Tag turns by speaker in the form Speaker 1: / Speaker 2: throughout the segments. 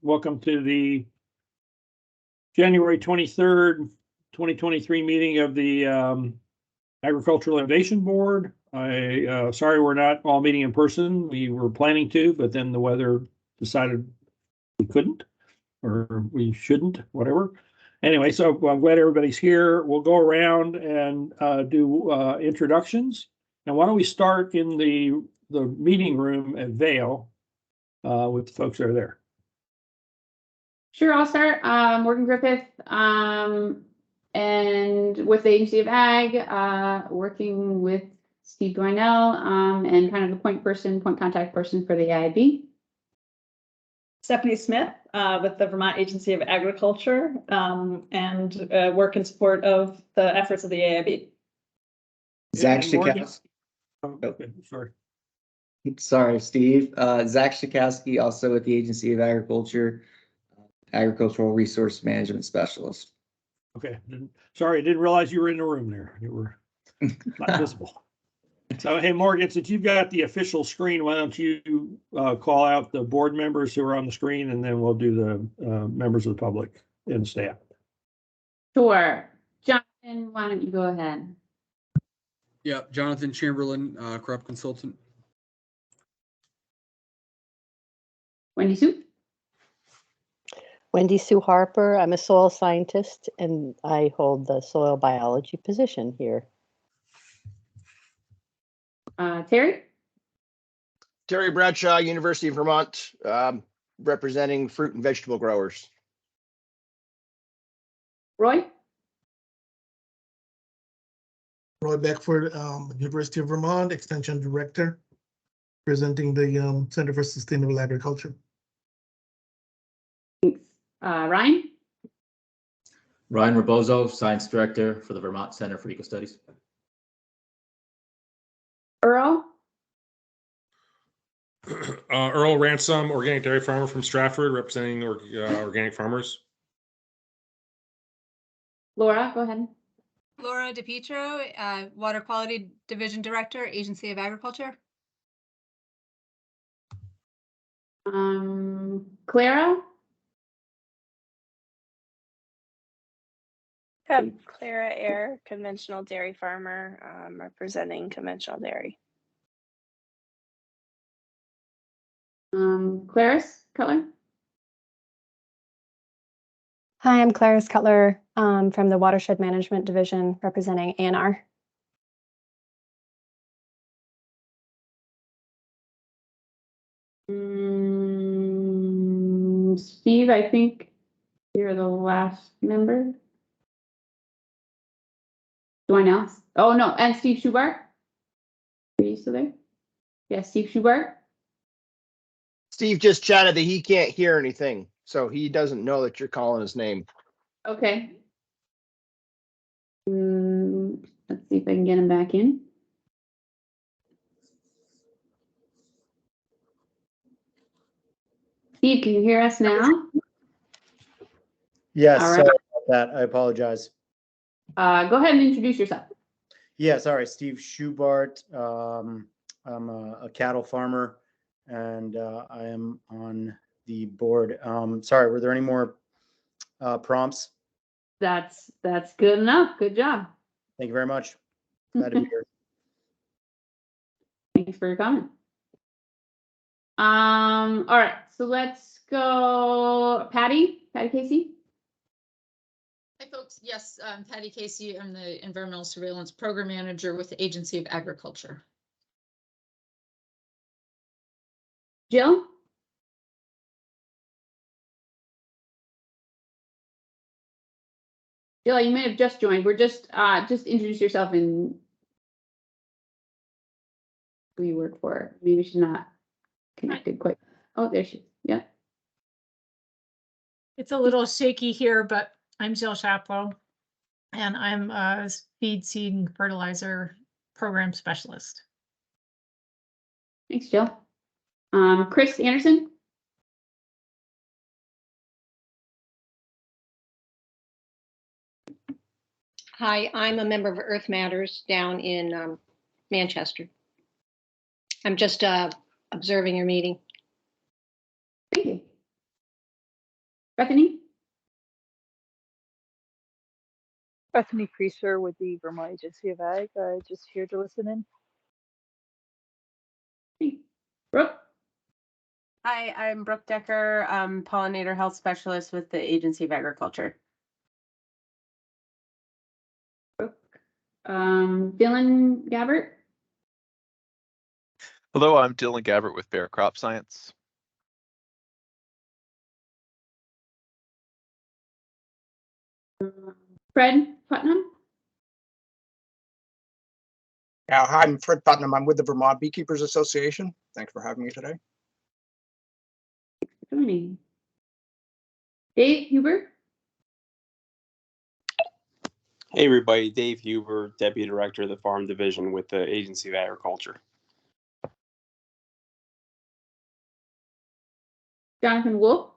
Speaker 1: Welcome to the January 23rd, 2023 meeting of the Agricultural Innovation Board. Sorry we're not all meeting in person. We were planning to, but then the weather decided we couldn't, or we shouldn't, whatever. Anyway, so I'm glad everybody's here. We'll go around and do introductions. Now, why don't we start in the meeting room at Vail with the folks that are there.
Speaker 2: Sure, I'll start. Morgan Griffith, and with the Agency of Ag, working with Steve Dwinell, and kind of the point contact person for the AIB.
Speaker 3: Stephanie Smith, with the Vermont Agency of Agriculture, and work in support of the efforts of the AIB.
Speaker 4: Zach Shakowski.
Speaker 1: Oh, okay, sorry.
Speaker 4: Sorry, Steve. Zach Shakowski, also with the Agency of Agriculture, Agricultural Resource Management Specialist.
Speaker 1: Okay, sorry, I didn't realize you were in the room there. You were not visible. So, hey, Morgan, since you've got the official screen, why don't you call out the board members who are on the screen, and then we'll do the members of the public and staff.
Speaker 2: Sure. Jonathan, why don't you go ahead?
Speaker 5: Yeah, Jonathan Chamberlain, crop consultant.
Speaker 2: Wendy Sue?
Speaker 6: Wendy Sue Harper. I'm a soil scientist and I hold the soil biology position here.
Speaker 2: Terry?
Speaker 7: Terry Bradshaw, University of Vermont, representing fruit and vegetable growers.
Speaker 2: Roy?
Speaker 8: Roy Beckford, University of Vermont, Extension Director, presenting the Center for Sustainable Agriculture.
Speaker 2: Thanks. Ryan?
Speaker 9: Ryan Rebozo, Science Director for the Vermont Center for Eco Studies.
Speaker 2: Earl?
Speaker 10: Earl Ransom, organic dairy farmer from Stratford, representing organic farmers.
Speaker 2: Laura, go ahead.
Speaker 11: Laura DePietro, Water Quality Division Director, Agency of Agriculture.
Speaker 2: Clara?
Speaker 12: Clara Eyre, conventional dairy farmer, representing conventional dairy.
Speaker 2: Clarice Cutler?
Speaker 13: Hi, I'm Clarice Cutler from the Watershed Management Division, representing ANR.
Speaker 2: Steve, I think you're the last member. Dwinell? Oh, no, and Steve Schubart? Are you still there? Yes, Steve Schubart.
Speaker 7: Steve just chatted that he can't hear anything, so he doesn't know that you're calling his name.
Speaker 2: Okay. Let's see if I can get him back in. Steve, can you hear us now?
Speaker 4: Yes,
Speaker 2: All right.
Speaker 4: sorry about that. I apologize.
Speaker 2: Go ahead and introduce yourself.
Speaker 4: Yeah, sorry, Steve Schubart. I'm a cattle farmer, and I am on the board. Sorry, were there any more prompts?
Speaker 2: That's good enough. Good job.
Speaker 4: Thank you very much. Glad to be here.
Speaker 2: Thanks for your comment. All right, so let's go Patty Casey.
Speaker 14: Hi folks, yes, I'm Patty Casey. I'm the Environmental Surveillance Program Manager with the Agency of Agriculture.
Speaker 2: Jill? Jill, you may have just joined. We're just introduce yourself and who you work for. Maybe she's not connected quite. Oh, there she is. Yeah.
Speaker 15: It's a little shaky here, but I'm Jill Shaplow, and I'm a feed, seed, and fertilizer program specialist.
Speaker 2: Thanks, Jill. Chris Anderson.
Speaker 16: Hi, I'm a member of Earth Matters down in Manchester. I'm just observing your meeting.
Speaker 2: Thank you. Bethany?
Speaker 17: Bethany Creaser with the Vermont Agency of Ag, just here to listen in.
Speaker 2: Brooke?
Speaker 18: Hi, I'm Brooke Decker, pollinator health specialist with the Agency of Agriculture.
Speaker 2: Dylan Gabbert?
Speaker 19: Hello, I'm Dylan Gabbert with Bayer Crop Science.
Speaker 2: Fred Putnam?
Speaker 20: Yeah, hi, I'm Fred Putnam. I'm with the Vermont Beekeepers Association. Thanks for having me today.
Speaker 2: Joining. Dave Huber?
Speaker 21: Hey everybody, Dave Huber, Deputy Director of the Farm Division with the Agency of Agriculture.
Speaker 2: Jonathan Wolf?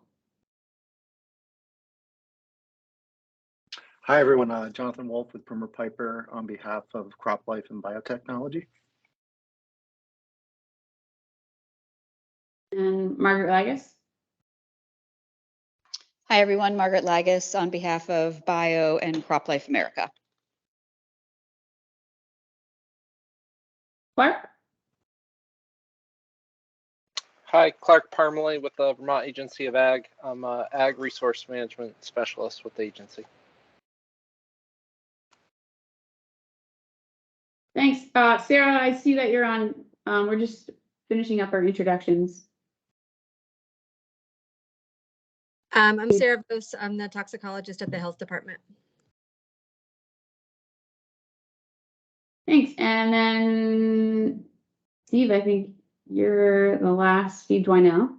Speaker 22: Hi, everyone. Jonathan Wolf with Primer Piper on behalf of Crop Life and Biotechnology.
Speaker 2: And Margaret Lagus?
Speaker 23: Hi, everyone. Margaret Lagus on behalf of Bio and Crop Life America.
Speaker 2: Clark?
Speaker 24: Hi, Clark Parmalee with the Vermont Agency of Ag. I'm an Ag Resource Management Specialist with the agency.
Speaker 2: Thanks. Sarah, I see that you're on. We're just finishing up our introductions.
Speaker 25: I'm Sarah Bose. I'm the toxicologist at the health department.
Speaker 2: Thanks. And then Steve, I think you're the last. Steve Dwinell.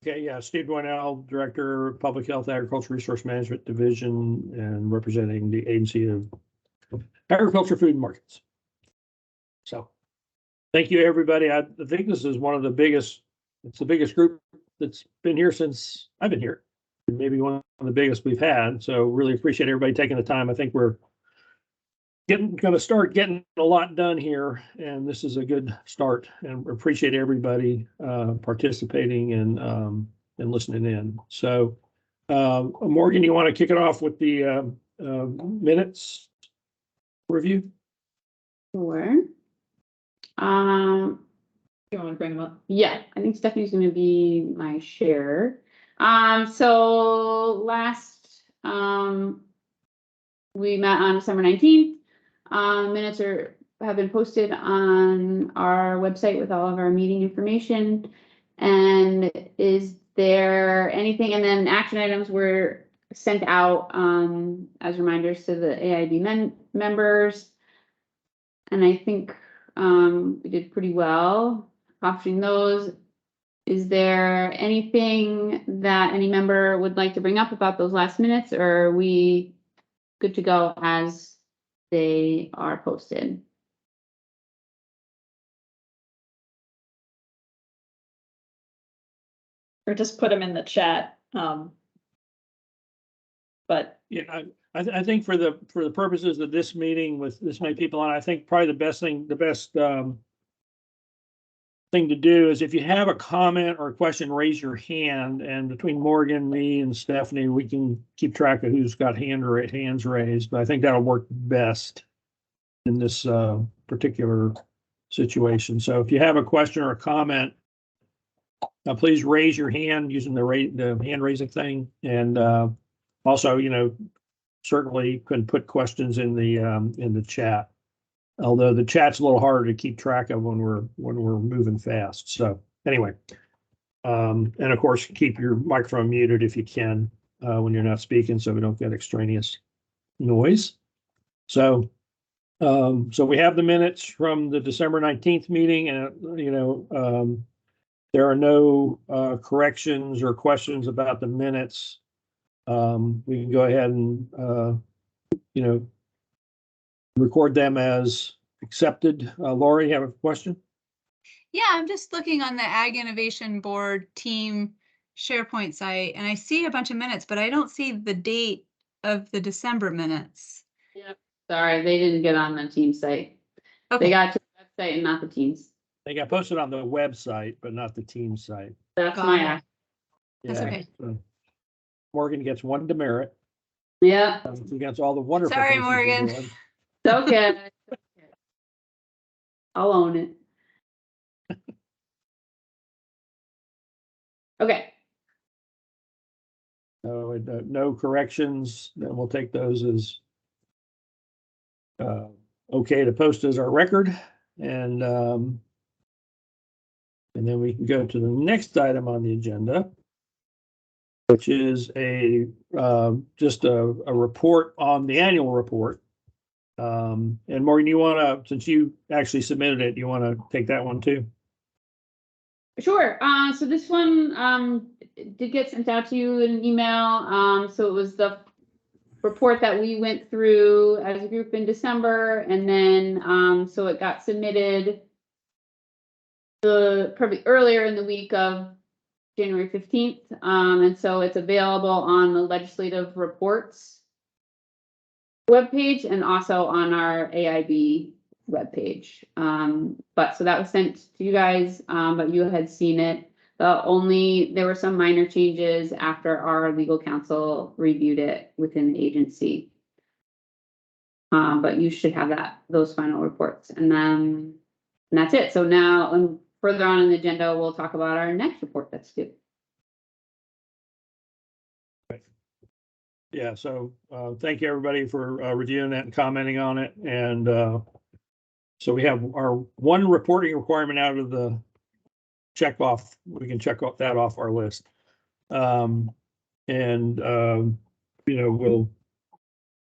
Speaker 1: Okay, yeah, Steve Dwinell, Director of Public Health Agriculture Resource Management Division and representing the Agency of Agriculture, Food and Markets. So thank you, everybody. I think this is one of the biggest, it's the biggest group that's been here since I've been here. Maybe one of the biggest we've had. So really appreciate everybody taking the time. I think we're going to start getting a lot done here, and this is a good start. And appreciate everybody participating and listening in. So, Morgan, you want to kick it off with the minutes review?
Speaker 2: Sure.
Speaker 3: You want to bring them up?
Speaker 2: Yeah, I think Stephanie's going to be my share. So last we met on December 19th. Minutes have been posted on our website with all of our meeting information. And is there anything? And then action items were sent out as reminders to the AIB members. And I think we did pretty well accomplishing those. Is there anything that any member would like to bring up about those last minutes, or are we good to go as they are posted?
Speaker 3: Or just put them in the chat. But
Speaker 1: yeah, I think for the purposes of this meeting with this many people on, I think probably the best thing to do is if you have a comment or a question, raise your hand, and between Morgan, me, and Stephanie, we can keep track of who's got hands raised. But I think that'll work best in this particular situation. So if you have a question or a comment, please raise your hand using the hand raising thing, and also, certainly can put questions in the chat. Although the chat's a little harder to keep track of when we're moving fast. So anyway, and of course, keep your microphone muted if you can when you're not speaking, so we don't get extraneous noise. So we have the minutes from the December 19th meeting, and there are no corrections or questions about the minutes. We can go ahead and record them as accepted. Lori, you have a question?
Speaker 11: Yeah, I'm just looking on the Ag Innovation Board team SharePoint site, and I see a bunch of minutes, but I don't see the date of the December minutes.
Speaker 2: Yep. Sorry, they didn't get on the team site.
Speaker 11: Okay.
Speaker 2: They got to the website and not the teams.
Speaker 1: They got posted on the website, but not the team site.
Speaker 2: That's my act.
Speaker 11: That's okay.
Speaker 1: Morgan gets one demerit
Speaker 2: Yeah,
Speaker 1: against all the wonderful
Speaker 11: Sorry,
Speaker 1: things he's been
Speaker 11: Morgan.
Speaker 1: doing.
Speaker 2: it's okay. I'll own it. Okay.
Speaker 1: So no corrections, then we'll take those as okay to post as our record. And then we can go to the next item on the agenda, which is just a report on the annual report. And Morgan, you want to, since you actually submitted it, you want to take that one too?
Speaker 2: Sure. So this one did get sent out to you in an email. So it was the report that we went through as a group in December, and then so it got submitted probably earlier in the week of January 15th. And so it's available on the legislative reports webpage and also on our AIB webpage. But so that was sent to you guys, but you had seen it. There were some minor changes after our legal counsel reviewed it within the agency. But you should have those final reports, and that's it. So now, further on in the agenda, we'll talk about our next report that's due.
Speaker 1: Yeah, so thank you everybody for reviewing that and commenting on it. And so we have our one reporting requirement out of the check off. We can check off that off our list. You know,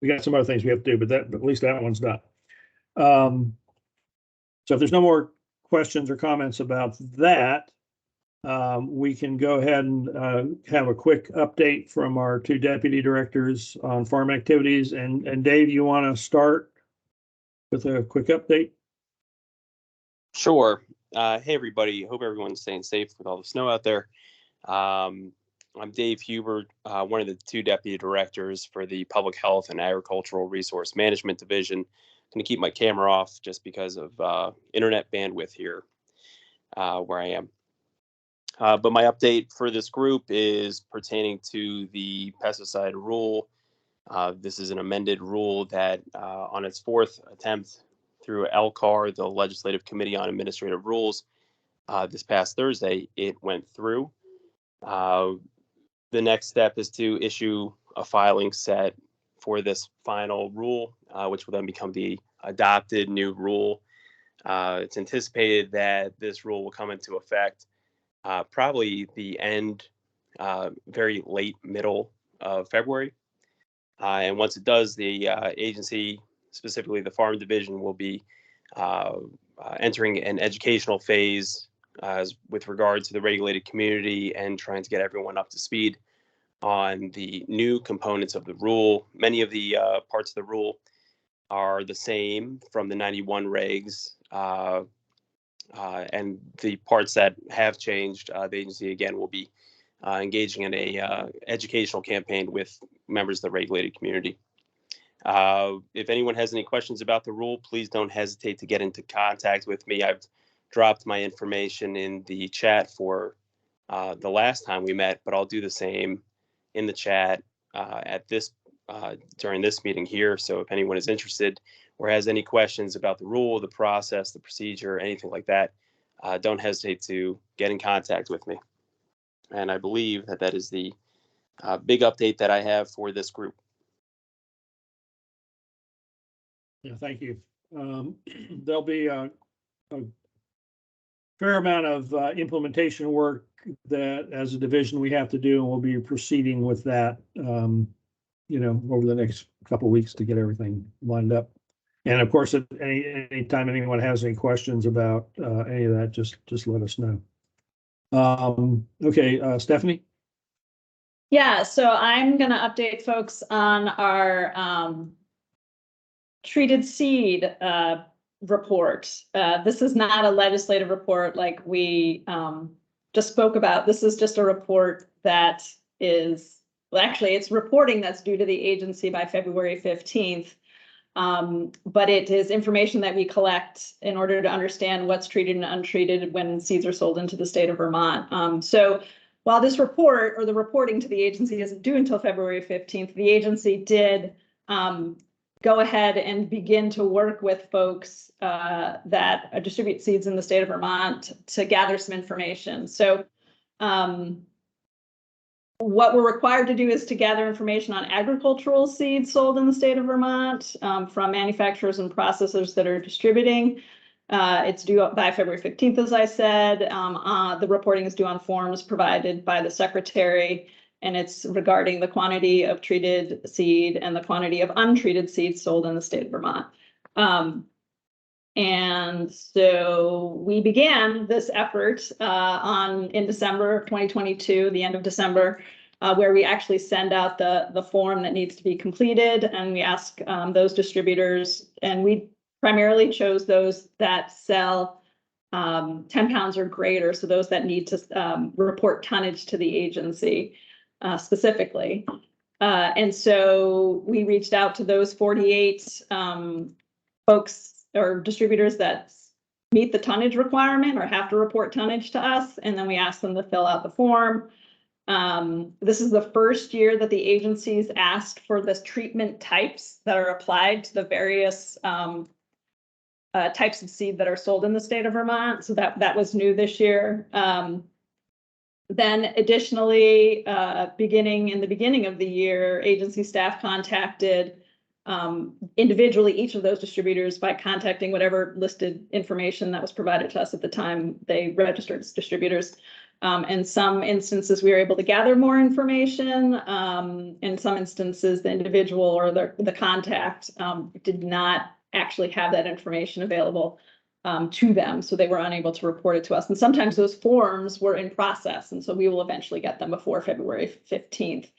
Speaker 1: we got some other things we have to do, but at least that one's done. So if there's no more questions or comments about that, we can go ahead and have a quick update from our two deputy directors on farm activities. And Dave, you want to start with a quick update?
Speaker 21: Sure. Hey, everybody. Hope everyone's staying safe with all the snow out there. I'm Dave Hubert, one of the two deputy directors for the Public Health and Agricultural Resource Management Division. I'm going to keep my camera off just because of internet bandwidth here where I am. But my update for this group is pertaining to the pesticide rule. This is an amended rule that on its fourth attempt through LCAR, the Legislative Committee on Administrative Rules, this past Thursday, it went through. The next step is to issue a filing set for this final rule, which will then become the adopted new rule. It's anticipated that this rule will come into effect probably the end, very late middle of February. And once it does, the agency, specifically the Farm Division, will be entering an educational phase with regard to the regulated community and trying to get everyone up to speed on the new components of the rule. Many of the parts of the rule are the same from the 91 regs, and the parts that have changed, the agency again will be engaging in a educational campaign with members of the regulated community. If anyone has any questions about the rule, please don't hesitate to get into contact with me. I've dropped my information in the chat for the last time we met, but I'll do the same in the chat during this meeting here. So if anyone is interested or has any questions about the rule, the process, the procedure, anything like that, don't hesitate to get in contact with me. And I believe that is the big update that I have for this group.
Speaker 1: Yeah, thank you. There'll be a fair amount of implementation work that as a division we have to do, and we'll be proceeding with that, you know, over the next couple of weeks to get everything lined up. And of course, at any time anyone has any questions about any of that, just let us know. Okay, Stephanie?
Speaker 3: Yeah, so I'm going to update folks on our treated seed report. This is not a legislative report like we just spoke about. This is just a report that is, well, actually, it's reporting that's due to the agency by February 15th. But it is information that we collect in order to understand what's treated and untreated when seeds are sold into the state of Vermont. So while this report or the reporting to the agency isn't due until February 15th, the agency did go ahead and begin to work with folks that distribute seeds in the state of Vermont to gather some information. So what we're required to do is to gather information on agricultural seeds sold in the state of Vermont from manufacturers and processors that are distributing. It's due by February 15th, as I said. The reporting is due on forms provided by the secretary, and it's regarding the quantity of treated seed and the quantity of untreated seed sold in the state of Vermont. And so we began this effort in December of 2022, the end of December, where we actually send out the form that needs to be completed, and we ask those distributors, and we primarily chose those that sell 10 pounds or greater, so those that need to report tonnage to the agency specifically. And so we reached out to those 48 folks or distributors that meet the tonnage requirement or have to report tonnage to us, and then we ask them to fill out the form. This is the first year that the agencies asked for the treatment types that are applied to the various types of seed that are sold in the state of Vermont. So that was new this year. Then additionally, in the beginning of the year, agency staff contacted individually each of those distributors by contacting whatever listed information that was provided to us at the time they registered as distributors. In some instances, we were able to gather more information. In some instances, the individual or the contact did not actually have that information available to them, so they were unable to report it to us. And sometimes those forms were in process, and so we will eventually get them before February 15th.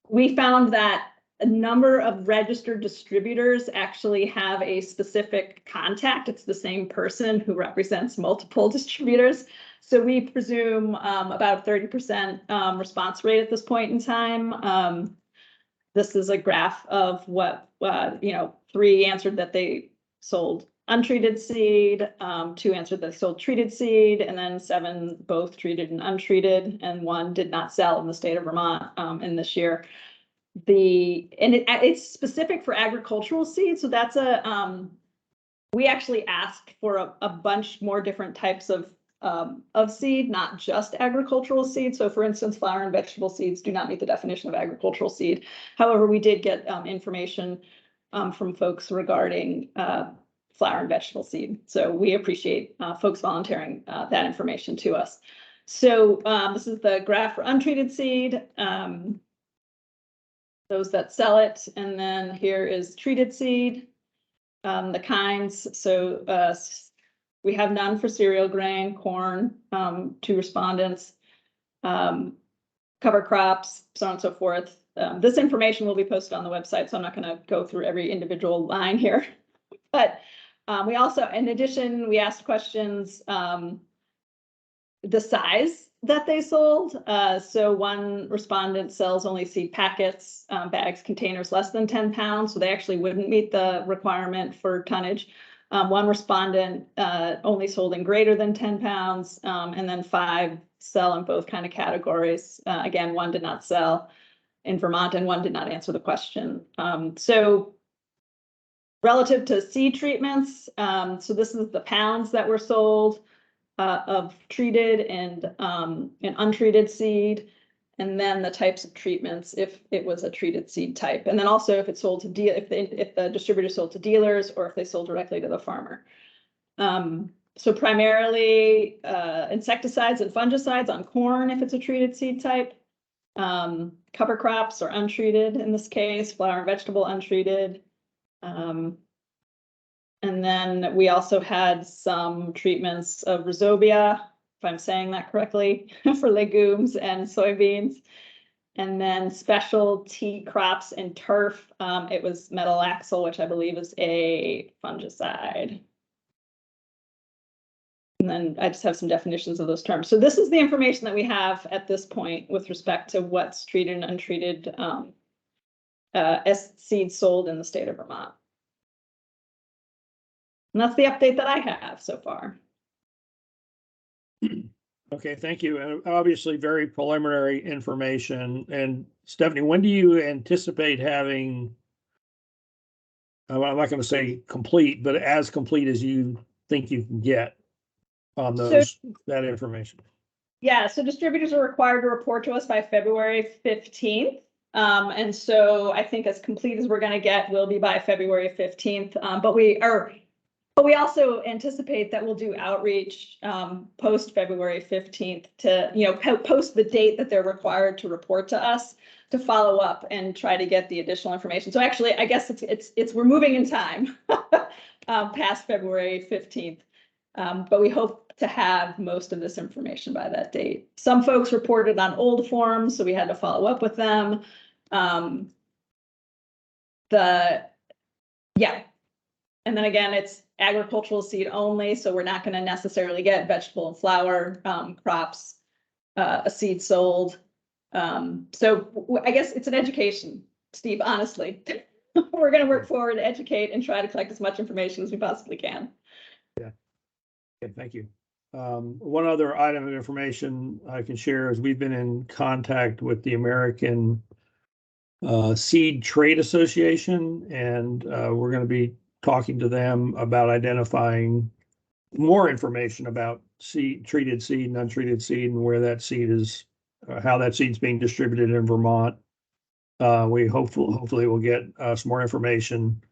Speaker 3: We found that a number of registered distributors actually have a specific contact. It's the same person who represents multiple distributors. So we presume about 30% response rate at this point in time. This is a graph of what, 3 answered that they sold untreated seed, 2 answered that they sold treated seed, and then 7 both treated and untreated, and 1 did not sell in the state of Vermont in this year. It's specific for agricultural seed, so that's we actually asked for a bunch more different types of seed, not just agricultural seed. So for instance, flower and vegetable seeds do not meet the definition of agricultural seed. However, we did get information from folks regarding flower and vegetable seed. So we appreciate folks volunteering that information to us. So this is the graph for untreated seed. Those that sell it, and then here is treated seed, the kinds. So we have none for cereal grain, corn, 2 respondents, cover crops, so on and so forth. This information will be posted on the website, so I'm not going to go through every individual line here. But we also, in addition, we asked questions, the size that they sold. So 1 respondent sells only seed packets, bags, containers less than 10 pounds. So they actually wouldn't meet the requirement for tonnage. 1 respondent only sold in greater than 10 pounds. And then 5 sell in both kind of categories. Again, 1 did not sell in Vermont and 1 did not answer the question. So relative to seed treatments, so this is the pounds that were sold of treated and untreated seed, and then the types of treatments if it was a treated seed type, and then also if it sold to if the distributor sold to dealers or if they sold directly to the farmer. So primarily insecticides and fungicides on corn if it's a treated seed type. Cover crops are untreated in this case, flower and vegetable untreated. And then we also had some treatments of rhizobia, if I'm saying that correctly, for legumes and soybeans. And then specialty crops and turf, it was metalaxyl, which I believe is a fungicide. And then I just have some definitions of those terms. So this is the information that we have at this point with respect to what's treated and untreated seeds sold in the state of Vermont. And that's the update that I have so far.
Speaker 1: Okay, thank you. And obviously very preliminary information. And Stephanie, when do you anticipate having, I'm not going to say complete, but as complete as you think you can get on that information?
Speaker 3: Yeah, so distributors are required to report to us by February 15th. And so I think as complete as we're going to get will be by February 15th. But we also anticipate that we'll do outreach post February 15th to, post the date that they're required to report to us, to follow up and try to get the additional information. So actually, I guess we're moving in time past February 15th. But we hope to have most of this information by that date. Some folks reported on old forms, so we had to follow up with them. And then again, it's agricultural seed only, so we're not going to necessarily get vegetable and flower crops, a seed sold. So I guess it's an education, Steve, honestly. We're going to work forward to educate and try to collect as much information as we possibly can.
Speaker 1: Yeah. Okay, thank you. One other item of information I can share is we've been in contact with the American Seed Trade Association, and we're going to be talking to them about identifying more information about treated seed and untreated seed and where that seed is, how that seed's being distributed in Vermont. We hopefully will get some more information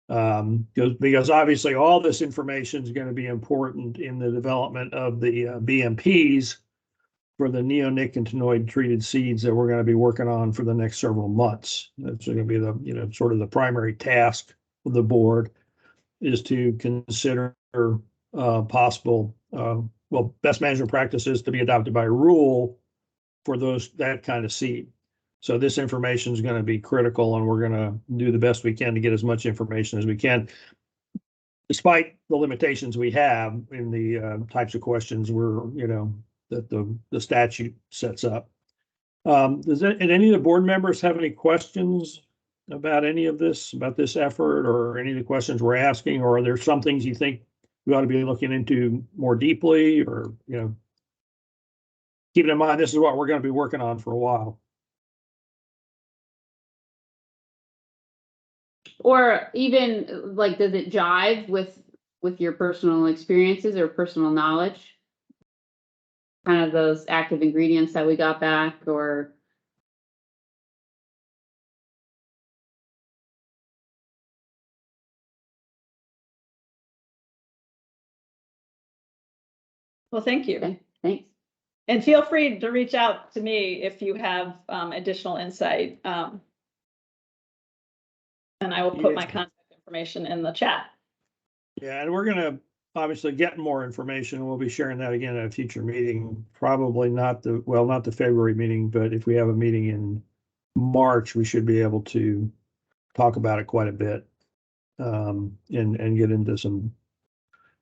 Speaker 1: because obviously all this information is going to be important in the development of the BMPs for the neonicotinoid treated seeds that we're going to be working on for the next several months. That's going to be the, sort of the primary task of the board, is to consider possible, best management practices to be adopted by rule for that kind of seed. So this information is going to be critical, and we're going to do the best we can to get as much information as we can, despite the limitations we have in the types of questions that the statute sets up. Does any of the board members have any questions about any of this, about this effort, or any of the questions we're asking, or are there some things you think we ought to be looking into more deeply, or, keeping in mind, this is what we're going to be working on for a while.
Speaker 2: Or even like, does it jive with your personal experiences or personal knowledge? Kind of those active ingredients that we got back, or.
Speaker 3: Well, thank you.
Speaker 2: Okay, thanks.
Speaker 3: And feel free to reach out to me if you have additional insight. And I will put my contact information in the chat.
Speaker 1: Yeah, and we're going to obviously get more information. We'll be sharing that again at a future meeting, probably not the February meeting, but if we have a meeting in March, we should be able to talk about it quite a bit, and get into some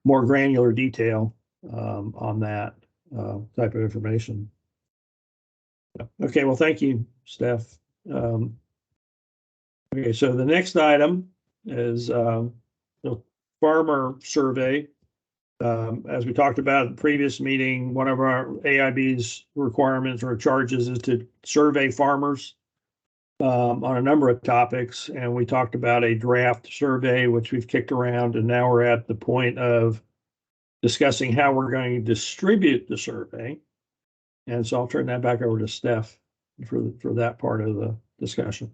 Speaker 1: more granular detail on that type of information. Okay, well, thank you, Steph. Okay, so the next item is the farmer survey. As we talked about in the previous meeting, one of our AIB's requirements or charges is to survey farmers on a number of topics. And we talked about a draft survey, which we've kicked around, and now we're at the point of discussing how we're going to distribute the survey. And so I'll turn that back over to Steph for that part of the discussion.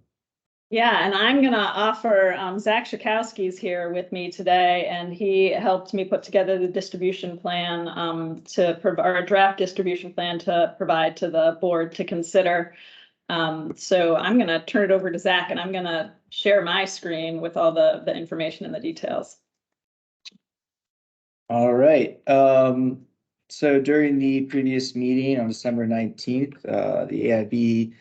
Speaker 3: Yeah, and I'm going to offer Zach Schakowski's here with me today, and he helped me put together the distribution plan or a draft distribution plan to provide to the board to consider. So I'm going to turn it over to Zach, and I'm going to share my screen with all the information and the details.
Speaker 5: All right. So during the previous meeting on December 19th, the AIB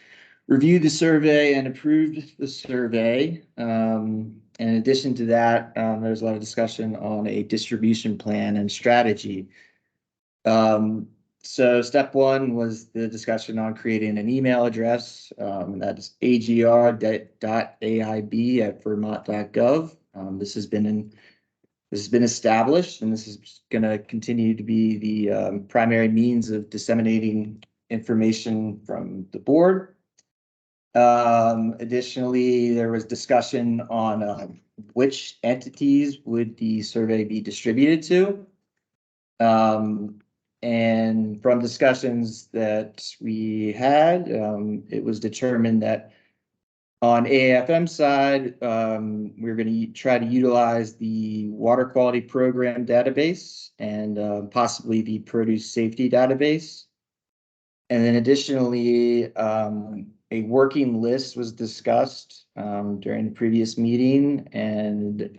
Speaker 5: reviewed the survey and approved the survey. In addition to that, there's a lot of discussion on a distribution plan and strategy. So step one was the discussion on creating an email address. That is agr.aib@vermont.gov. This has been in This has been established, and this is going to continue to be the primary means of disseminating information from the board. Additionally, there was discussion on which entities would the survey be distributed to. And from discussions that we had, it was determined that on AAFM side, we're going to try to utilize the water quality program database and possibly the produce safety database. And then additionally, a working list was discussed during the previous meeting, and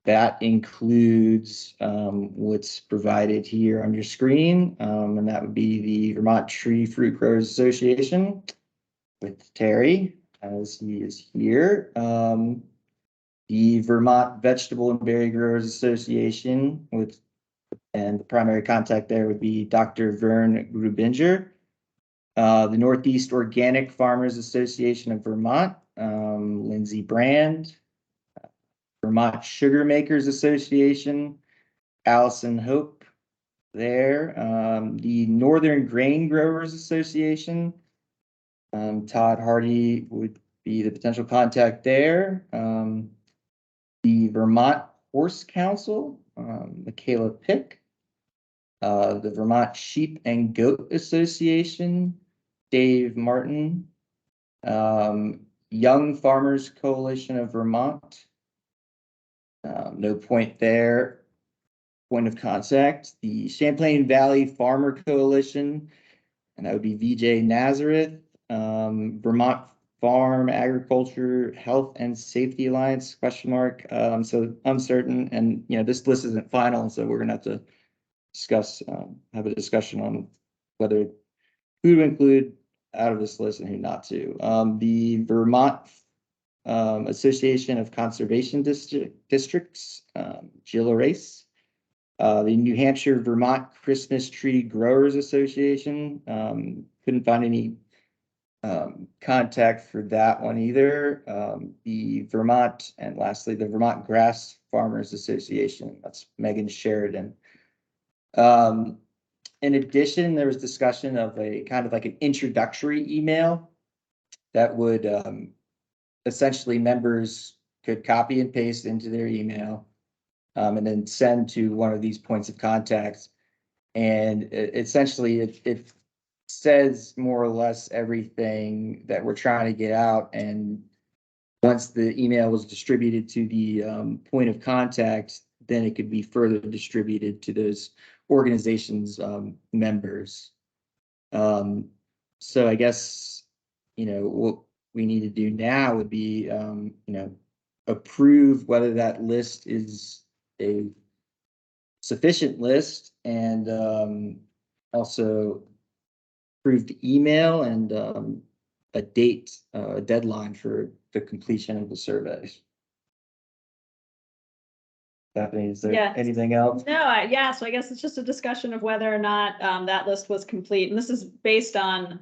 Speaker 5: that includes what's provided here on your screen, and that would be the Vermont Tree Fruit Growers Association with Terry, as he is here. The Vermont Vegetable and Berry Growers Association and the primary contact there would be Dr. Vern Grubinger. The Northeast Organic Farmers Association of Vermont, Lindsay Brand. Vermont Sugar Makers Association, Allison Hope there. The Northern Grain Growers Association, Todd Hardy would be the potential contact there. The Vermont Horse Council, Michaela Pick. The Vermont Sheep and Goat Association, Dave Martin. Young Farmers Coalition of Vermont. No point there. Point of contact, the Champlain Valley Farmer Coalition, and that would be VJ Nazareth. Vermont Farm Agriculture Health and Safety Alliance, ? So uncertain, and this list isn't final, so we're gonna have to discuss, have a discussion on whether who to include out of this list and who not to. The Vermont Association of Conservation Districts, Jill Race. The New Hampshire Vermont Christmas Tree Growers Association. Couldn't find any contact for that one either. The Vermont, and lastly, the Vermont Grass Farmers Association. That's Megan Sheridan. In addition, there was discussion of a kind of like an introductory email that would essentially members could copy and paste into their email and then send to one of these points of contact. And essentially it says more or less everything that we're trying to get out. And once the email was distributed to the point of contact, then it could be further distributed to those organizations' members. So I guess, what we need to do now would be, approve whether that list is a sufficient list, and also approve the email and a date, a deadline for the completion of the surveys. Stephanie, is there anything else?
Speaker 3: No, so I guess it's just a discussion of whether or not that list was complete. And this is based on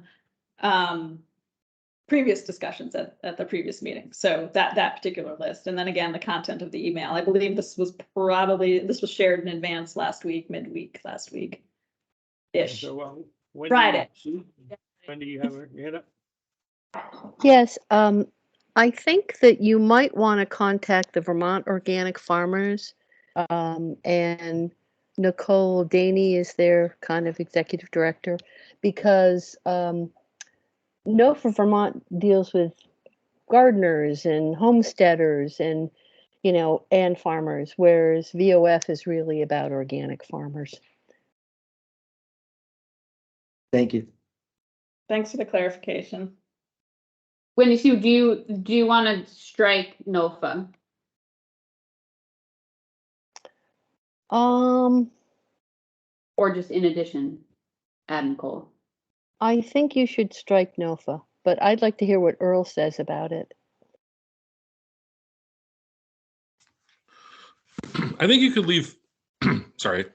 Speaker 3: previous discussions at the previous meeting. So that particular list. And then again, the content of the email. I believe this was shared in advance last week, midweek last week. Ish.
Speaker 1: So,
Speaker 3: Friday.
Speaker 1: When do you have your hand up?
Speaker 6: Yes, I think that you might want to contact the Vermont Organic Farmers, and Nicole Daney is their kind of executive director, because NOFA Vermont deals with gardeners and homesteaders and and farmers, whereas VOF is really about organic farmers.
Speaker 5: Thank you.
Speaker 3: Thanks for the clarification.
Speaker 2: Wendy Sue, do you want to strike NOFA? Or just in addition, add Nicole?
Speaker 6: I think you should strike NOFA, but I'd like to hear what Earl says about it.
Speaker 8: I think you could leave, sorry.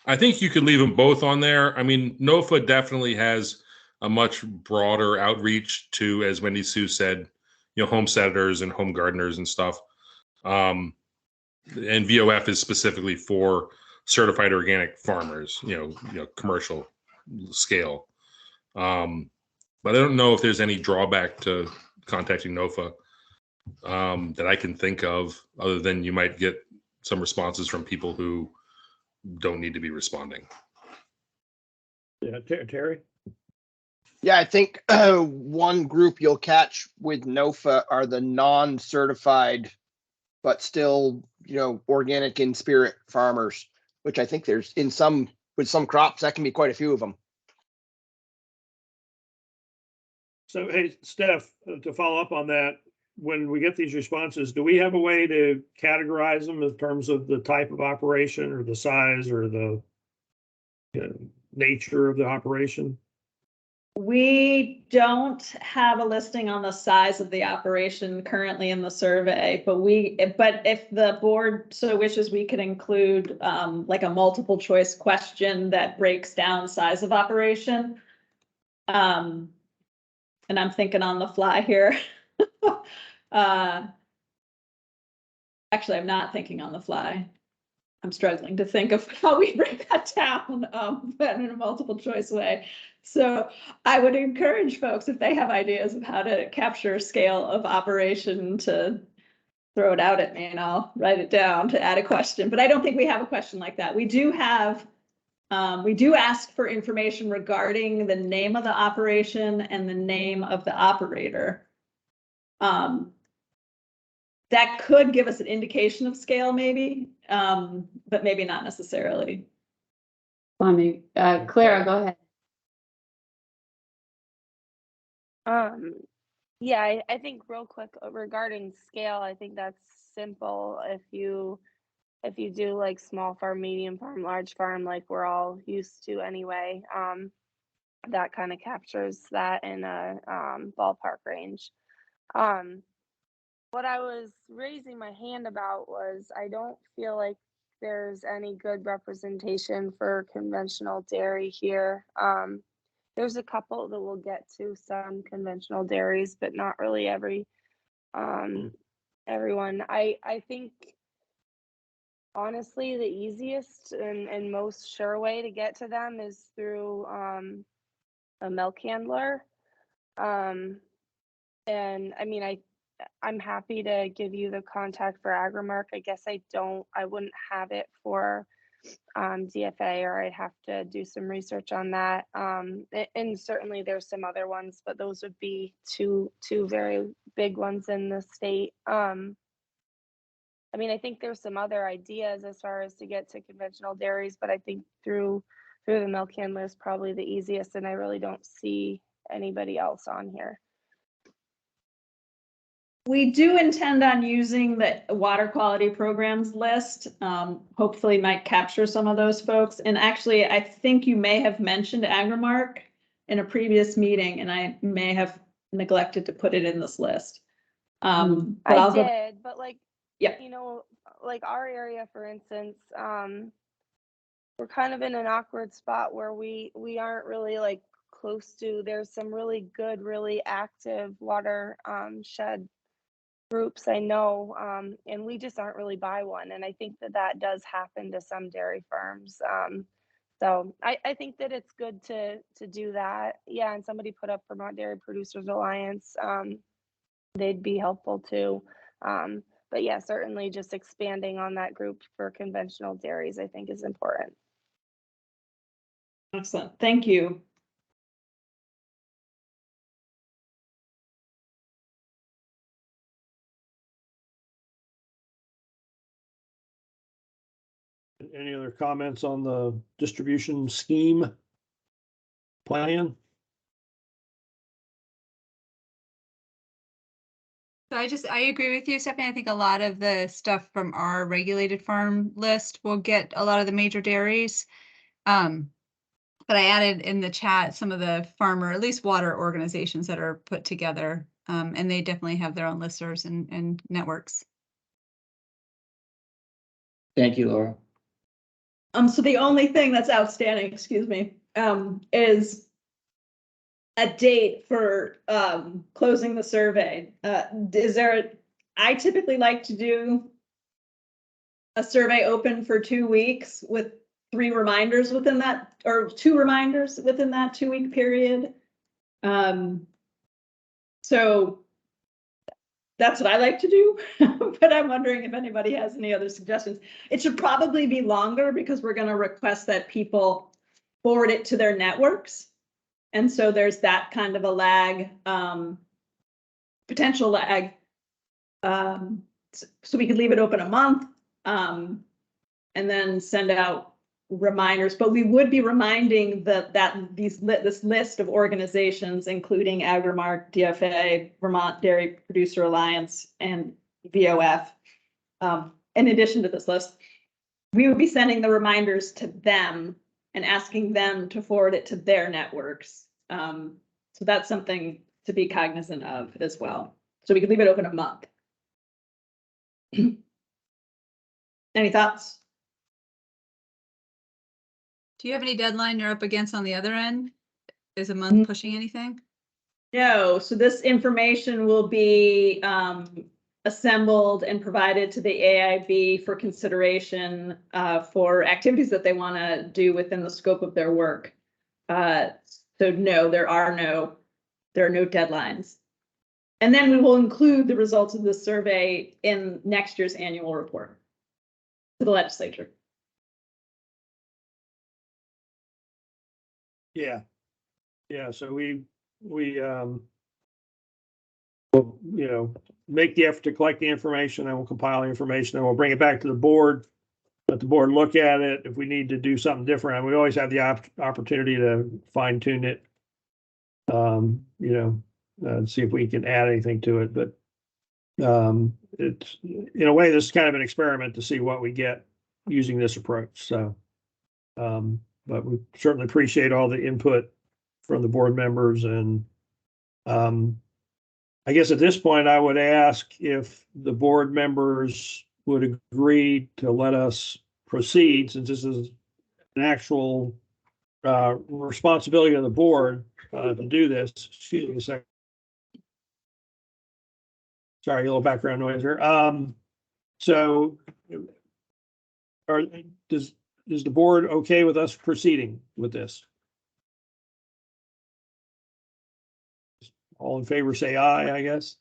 Speaker 8: I think you could leave them both on there. I mean, NOFA definitely has a much broader outreach to, as Wendy Sue said, homesteaders and home gardeners and stuff. and VOF is specifically for certified organic farmers, commercial scale. But I don't know if there's any drawback to contacting NOFA that I can think of, other than you might get some responses from people who don't need to be responding.
Speaker 1: Yeah, Terry?
Speaker 7: Yeah, I think one group you'll catch with NOFA are the non-certified, but still, organic in spirit farmers, which I think there's with some crops, that can be quite a few of them.
Speaker 1: So, hey, Steph, to follow up on that, when we get these responses, do we have a way to categorize them in terms of the type of operation or the size or the nature of the operation?
Speaker 3: We don't have a listing on the size of the operation currently in the survey, but if the board so wishes, we could include like a multiple choice question that breaks down size of operation. And I'm thinking on the fly here. Actually, I'm not thinking on the fly. I'm struggling to think of how we break that down but in a multiple choice way. So I would encourage folks, if they have ideas of how to capture scale of operation, to throw it out at me and I'll write it down to add a question. But I don't think we have a question like that. We do ask for information regarding the name of the operation and the name of the operator. That could give us an indication of scale, maybe, but maybe not necessarily.
Speaker 2: Clara, go ahead.
Speaker 9: Yeah, I think real quick regarding scale, I think that's simple. If you do like small farm, medium farm, large farm, like we're all used to anyway, that kind of captures that in a ballpark range. What I was raising my hand about was I don't feel like there's any good representation for conventional dairy here. There's a couple that we'll get to, some conventional dairies, but not really everyone. I think honestly the easiest and most sure way to get to them is through a milk handler. And I mean, I'm happy to give you the contact for Agrimark. I guess I wouldn't have it for DFA, or I'd have to do some research on that. And certainly there's some other ones, but those would be two very big ones in the state. I mean, I think there's some other ideas as far as to get to conventional dairies, but I think through the milk handler is probably the easiest, and I really don't see anybody else on here.
Speaker 3: We do intend on using the water quality programs list. Hopefully might capture some of those folks. And actually, I think you may have mentioned Agrimark in a previous meeting, and I may have neglected to put it in this list. But
Speaker 9: I did, but like,
Speaker 3: yeah,
Speaker 9: like our area, for instance, we're kind of in an awkward spot where we aren't really like close to, there's some really good, really active water shed groups I know, and we just aren't really by one. And I think that does happen to some dairy farms. So I think that it's good to do that. Yeah, and somebody put up Vermont Dairy Producers Alliance. They'd be helpful too. But yeah, certainly just expanding on that group for conventional dairies, I think is important.
Speaker 3: Excellent, thank you.
Speaker 1: Any other comments on the distribution scheme plan?
Speaker 11: So I agree with you, Stephanie. I think a lot of the stuff from our regulated farm list will get a lot of the major dairies. But I added in the chat some of the farmer, at least water organizations that are put together. And they definitely have their own listservs and networks.
Speaker 5: Thank you, Laura.
Speaker 3: So the only thing that's outstanding, excuse me, is a date for closing the survey. I typically like to do a survey open for 2 weeks with 3 reminders within that, or 2 reminders within that 2-week period. So that's what I like to do, but I'm wondering if anybody has any other suggestions. It should probably be longer because we're going to request that people forward it to their networks. And so there's that kind of a lag, potential lag. So we could leave it open a month, and then send out reminders, but we would be reminding this list of organizations, including Agrimark, DFA, Vermont Dairy Producer Alliance, and VOF. In addition to this list, we would be sending the reminders to them and asking them to forward it to their networks. So that's something to be cognizant of as well. So we could leave it open a month. Any thoughts?
Speaker 11: Do you have any deadline you're up against on the other end? Is a month pushing anything?
Speaker 3: No, so this information will be assembled and provided to the AIB for consideration for activities that they want to do within the scope of their work. So no, there are no deadlines. And then we will include the results of the survey in next year's annual report to the legislature.
Speaker 1: Yeah. Yeah, so we will, make the effort to collect the information, and we'll compile the information, and we'll bring it back to the board, let the board look at it. If we need to do something different, and we always have the opportunity to fine tune it, see if we can add anything to it. But it's, in a way, this is kind of an experiment to see what we get using this approach. So, but we certainly appreciate all the input from the board members. And I guess at this point, I would ask if the board members would agree to let us proceed, since this is an actual responsibility of the board to do this. Excuse me a second. Sorry, a little background noise here. So is the board okay with us proceeding with this? All in favor, say aye, I guess.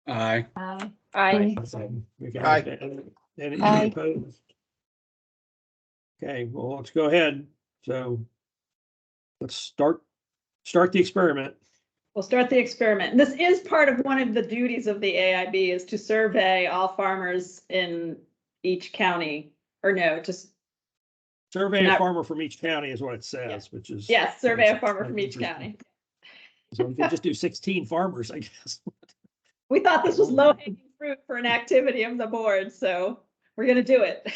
Speaker 4: Aye.
Speaker 2: Aye.
Speaker 16: Aye.
Speaker 1: Any
Speaker 16: Aye.
Speaker 1: opposed? Okay, well, let's go ahead. So let's start the experiment.
Speaker 3: We'll start the experiment. This is part of one of the duties of the AIB, is to survey all farmers in each county, or no, just
Speaker 1: survey a farmer from each county is what it says, which is.
Speaker 3: Yes, survey a farmer from each county.
Speaker 1: So we could just do 16 farmers, I guess.
Speaker 3: We thought this was low hanging fruit for an activity of the board, so we're going to do it.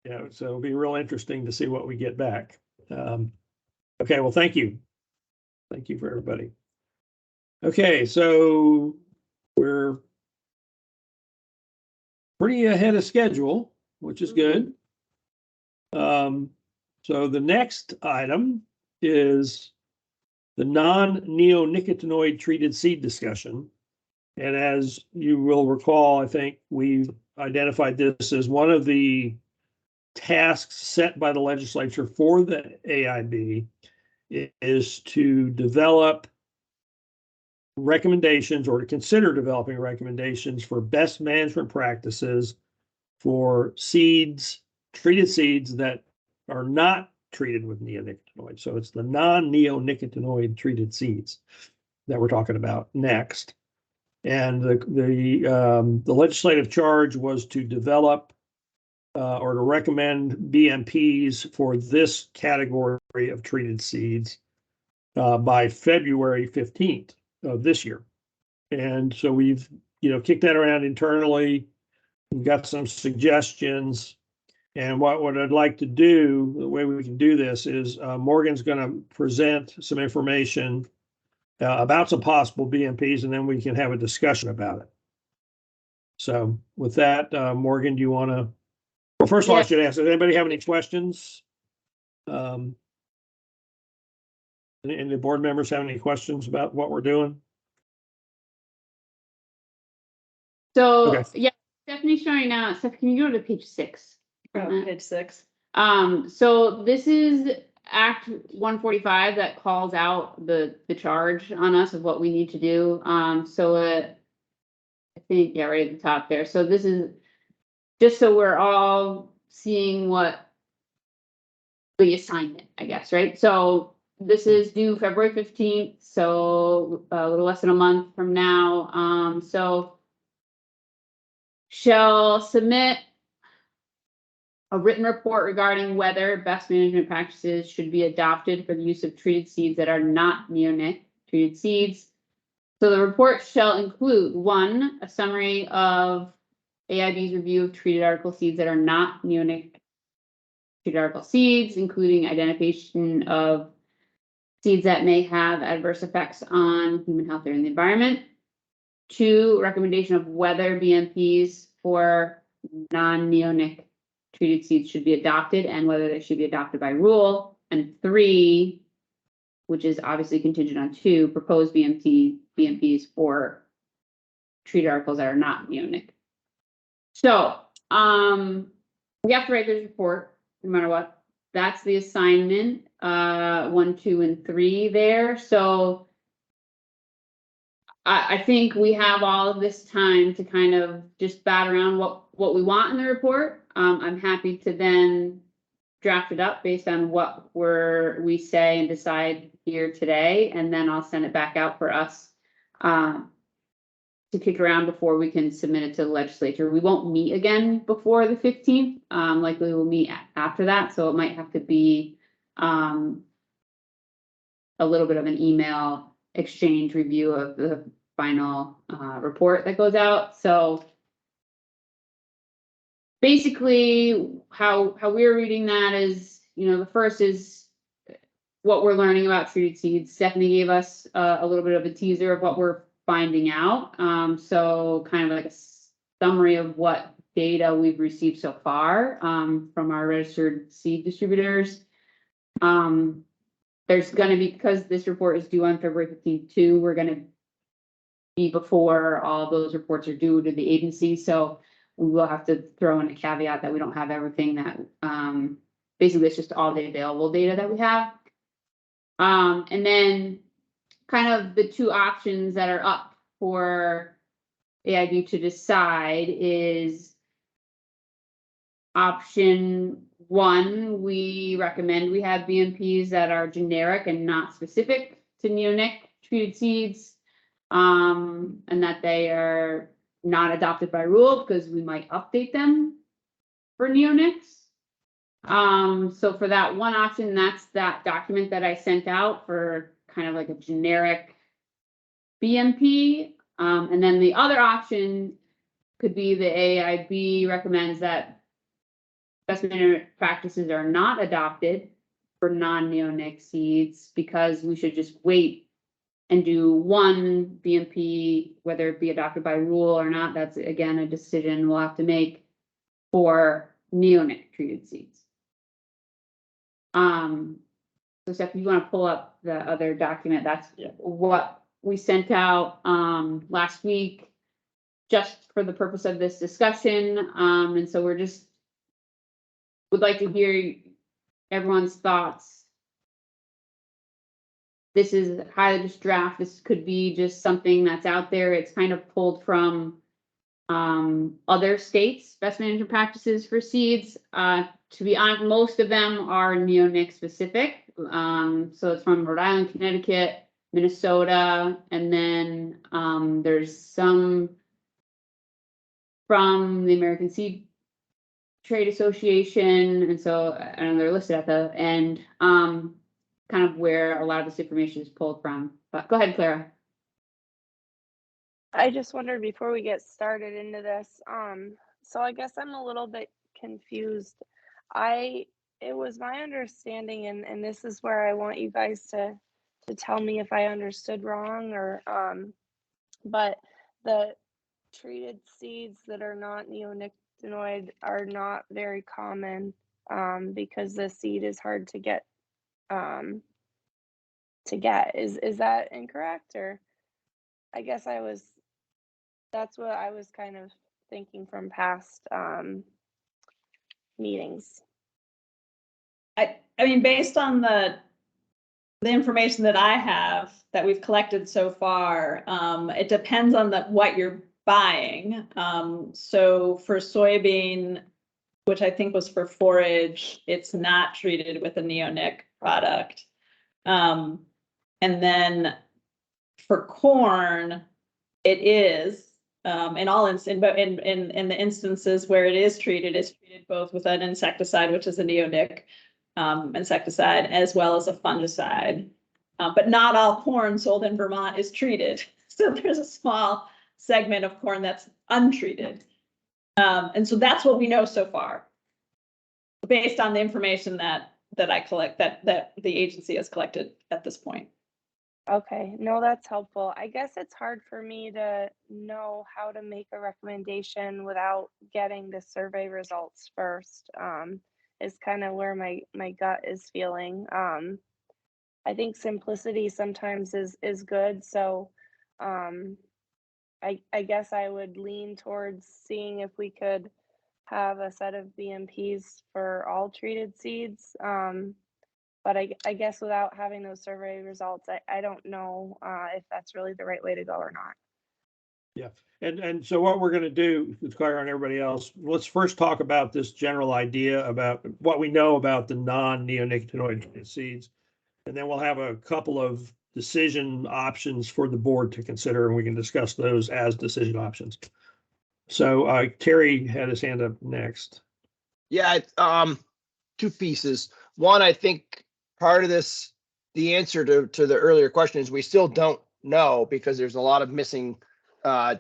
Speaker 1: Yeah, so it'll be real interesting to see what we get back. Okay, well, thank you. Thank you for everybody. Okay, so we're pretty ahead of schedule, which is good. So the next item is the non-neonicotinoid treated seed discussion. And as you will recall, I think we've identified this as one of the tasks set by the legislature for the AIB is to develop recommendations, or to consider developing recommendations for best management practices for seeds, treated seeds that are not treated with neonicotinoids. So it's the non-neonicotinoid treated seeds that we're talking about next. And the legislative charge was to develop or to recommend BMPs for this category of treated seeds by February 15th of this year. And so we've, kicked that around internally. We've got some suggestions. And what I'd like to do, the way we can do this is Morgan's going to present some information about some possible BMPs, and then we can have a discussion about it. So with that, Morgan, do you want to? Well, first of all, I should ask, does anybody have any questions? Any of the board members have any questions about what we're doing?
Speaker 2: So,
Speaker 1: Okay.
Speaker 2: yeah, Stephanie's showing now. Steph, can you go to page 6? on
Speaker 3: Oh,
Speaker 2: that?
Speaker 3: page 6.
Speaker 2: So this is Act 145 that calls out the charge on us of what we need to do. I think, yeah, right at the top there. So this is just so we're all seeing what the assignment, I guess, right? So this is due February 15th, so a little less than a month from now. So shall submit a written report regarding whether best management practices should be adopted for the use of treated seeds that are not neonic treated seeds. So the report shall include 1, a summary of AIB's review of treated article seeds that are not neonic treated article seeds, including identification of seeds that may have adverse effects on human health or in the environment. 2, recommendation of whether BMPs for non-neonic treated seeds should be adopted and whether they should be adopted by rule. And 3, which is obviously contingent on 2, proposed BMPs for treated articles that are not neonic. So we have to write this report no matter what. That's the assignment, 1, 2, and 3 there. So I think we have all of this time to kind of just bat around what we want in the report. I'm happy to then draft it up based on what we say and decide here today, and then I'll send it back out for us to kick around before we can submit it to the legislature. We won't meet again before the 15th. Likely we'll meet after that, so it might have to be a little bit of an email exchange review of the final report that goes out. So basically how we're reading that is, the first is what we're learning about treated seeds. Stephanie gave us a little bit of a teaser of what we're finding out. So kind of like a summary of what data we've received so far from our registered seed distributors. There's going to be, because this report is due on February 15th too, we're going to be before all those reports are due to the agency. So we will have to throw in a caveat that we don't have everything that, basically it's just all the available data that we have. And then kind of the 2 options that are up for AIB to decide is option 1, we recommend we have BMPs that are generic and not specific to neonic treated seeds, and that they are not adopted by rule because we might update them for neonics. So for that one option, that's that document that I sent out for kind of like a generic BMP. And then the other option could be the AIB recommends that best management practices are not adopted for non-neonic seeds because we should just wait and do 1 BMP, whether it be adopted by rule or not. That's again a decision we'll have to make for neonic treated seeds. So Steph, if you want to pull up the other document, that's what we sent out last week, just for the purpose of this discussion. And so we're just would like to hear everyone's thoughts. This is highly just draft. This could be just something that's out there. It's kind of pulled from other states' best management practices for seeds. To be honest, most of them are neonic specific. So it's from Rhode Island, Connecticut, Minnesota, and then there's some from the American Seed Trade Association, and so I know they're listed at the end, kind of where a lot of this information is pulled from. But go ahead, Clara.
Speaker 9: I just wondered before we get started into this, so I guess I'm a little bit confused. It was my understanding, and this is where I want you guys to tell me if I understood wrong or, but the treated seeds that are not neonicotinoid are not very common, because the seed is hard to get. Is that incorrect? Or I guess that's what I was kind of thinking from past meetings.
Speaker 3: I mean, based on the information that I have that we've collected so far, it depends on what you're buying. So for soybean, which I think was for forage, it's not treated with a neonic product. And then for corn, it is. In the instances where it is treated, it's treated both with an insecticide, which is a neonic insecticide, as well as a fungicide. But not all corn sold in Vermont is treated. So there's a small segment of corn that's untreated. And so that's what we know so far, based on the information that I collect, that the agency has collected at this point.
Speaker 9: Okay, no, that's helpful. I guess it's hard for me to know how to make a recommendation without getting the survey results first. Is kind of where my gut is feeling. I think simplicity sometimes is good. So I guess I would lean towards seeing if we could have a set of BMPs for all treated seeds. But I guess without having those survey results, I don't know if that's really the right way to go or not.
Speaker 1: Yeah, and so what we're going to do, to clear on everybody else, let's first talk about this general idea about what we know about the non-neonicotinoid seeds, and then we'll have a couple of decision options for the board to consider, and we can discuss those as decision options. So Terry had his hand up next.
Speaker 7: Yeah, two pieces. One, I think part of this, the answer to the earlier question is we still don't know because there's a lot of missing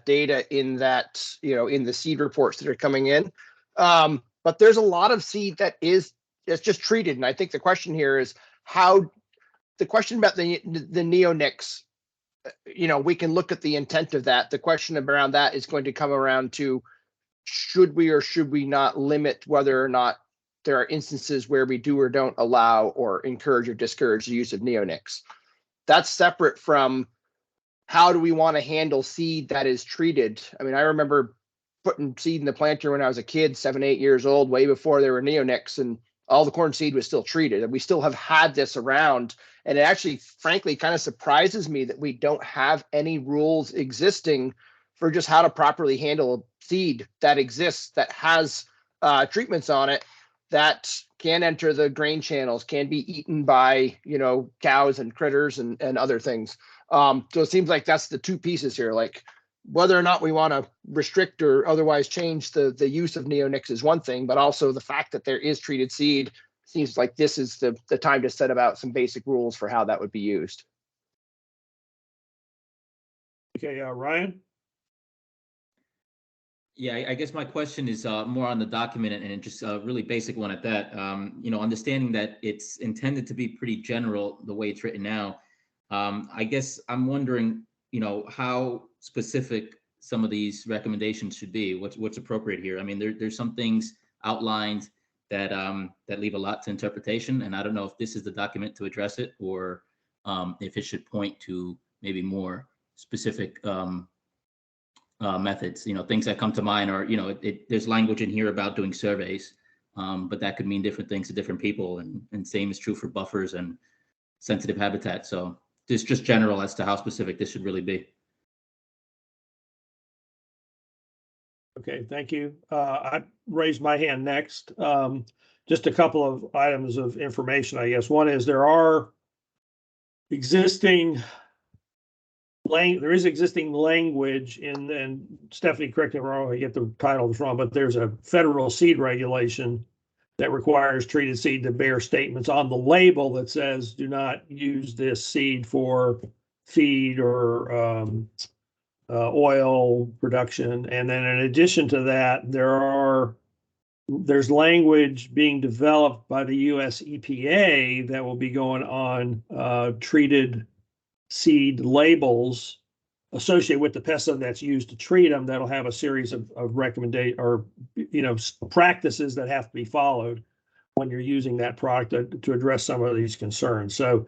Speaker 7: data in that, in the seed reports that are coming in. But there's a lot of seed that's just treated. And I think the question here is the question about the neonics, we can look at the intent of that. The question around that is going to come around to should we or should we not limit whether or not there are instances where we do or don't allow or encourage or discourage the use of neonics. That's separate from how do we want to handle seed that is treated. I mean, I remember putting seed in the planter when I was a kid, 7, 8 years old, way before there were neonics, and all the corn seed was still treated. And we still have had this around. And it actually, frankly, kind of surprises me that we don't have any rules existing for just how to properly handle seed that exists, that has treatments on it, that can enter the grain channels, can be eaten by, cows and critters and other things. So it seems like that's the two pieces here, like whether or not we want to restrict or otherwise change the use of neonics is one thing, but also the fact that there is treated seed seems like this is the time to set about some basic rules for how that would be used.
Speaker 1: Okay, Ryan?
Speaker 4: Yeah, I guess my question is more on the document and just a really basic one at that. Understanding that it's intended to be pretty general the way it's written now. I guess I'm wondering, how specific some of these recommendations should be. What's appropriate here? I mean, there's some things outlined that leave a lot to interpretation, and I don't know if this is the document to address it or if it should point to maybe more specific methods. Things that come to mind are, there's language in here about doing surveys, but that could mean different things to different people, and same is true for buffers and sensitive habitat. So this just general as to how specific this should really be.
Speaker 1: Okay, thank you. I raised my hand next. Just a couple of items of information, I guess. One is there is existing language and Stephanie, correct me if I'm wrong, I get the titles wrong, but there's a federal seed regulation that requires treated seed to bear statements on the label that says do not use this seed for feed or oil production. And then in addition to that, there's language being developed by the US EPA that will be going on treated seed labels associated with the pesticide that's used to treat them. That'll have a series of recommendation or practices that have to be followed when you're using that product to address some of these concerns. So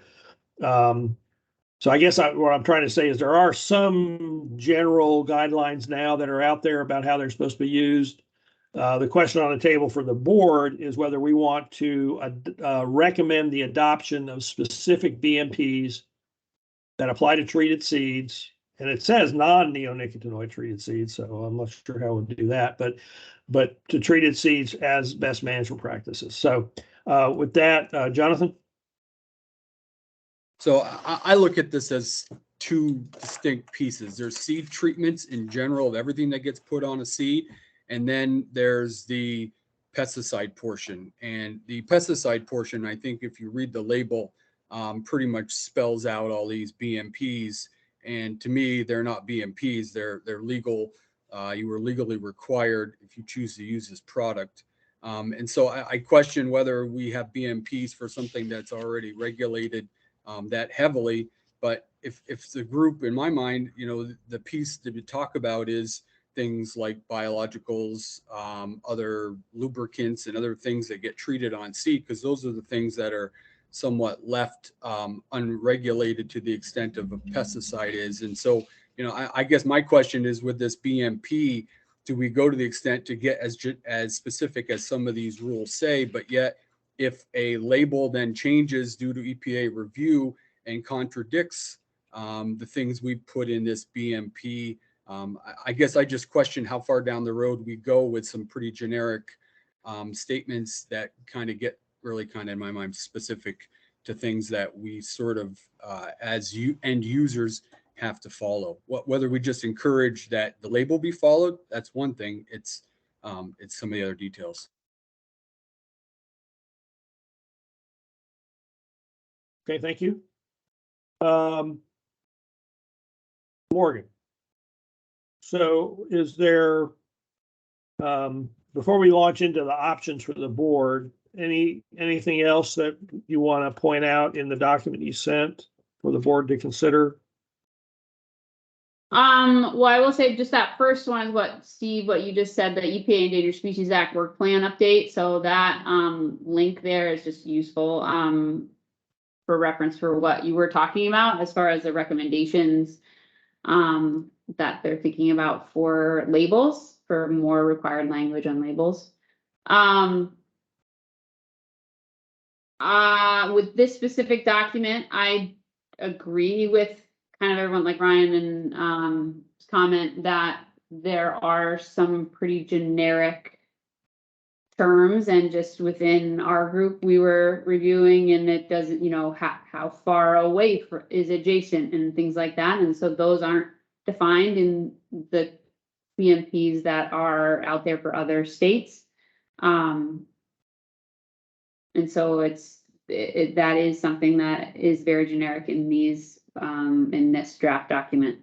Speaker 1: So I guess what I'm trying to say is there are some general guidelines now that are out there about how they're supposed to be used. The question on the table for the board is whether we want to recommend the adoption of specific BMPs that apply to treated seeds. And it says non-neonicotinoid treated seeds, so I'm not sure how we'll do that, but to treated seeds as best management practices. So with that, Jonathan?
Speaker 10: So I look at this as two distinct pieces. There's seed treatments in general of everything that gets put on a seed. And then there's the pesticide portion. And the pesticide portion, I think if you read the label, pretty much spells out all these BMPs. And to me, they're not BMPs. They're legal. You were legally required if you choose to use this product. And so I question whether we have BMPs for something that's already regulated that heavily. But if the group, in my mind, the piece that we talk about is things like biologicals, other lubricants, and other things that get treated on seed, because those are the things that are somewhat left unregulated to the extent of a pesticide is. And so, I guess my question is, with this BMP, do we go to the extent to get as specific as some of these rules say, but yet if a label then changes due to EPA review and contradicts the things we put in this BMP, I guess I just question how far down the road we go with some pretty generic statements that kind of get really kind of, in my mind, specific to things that we sort of, as end users, have to follow. Whether we just encourage that the label be followed, that's one thing. It's some of the other details.
Speaker 1: Okay, thank you. Morgan. So is there, before we launch into the options for the board, anything else that you want to point out in the document you sent for the board to consider?
Speaker 2: Well, I will say just that first one is what you just said, the EPA Endangered Species Act work plan update. So that link there is just useful for reference for what you were talking about as far as the recommendations that they're thinking about for labels, for more required language on labels. With this specific document, I agree with kind of everyone like Ryan and comment that there are some pretty generic terms, and just within our group we were reviewing, and it doesn't, how far away is adjacent and things like that, and so those aren't defined in the BMPs that are out there for other states, and so that is something that is very generic in these in this draft document.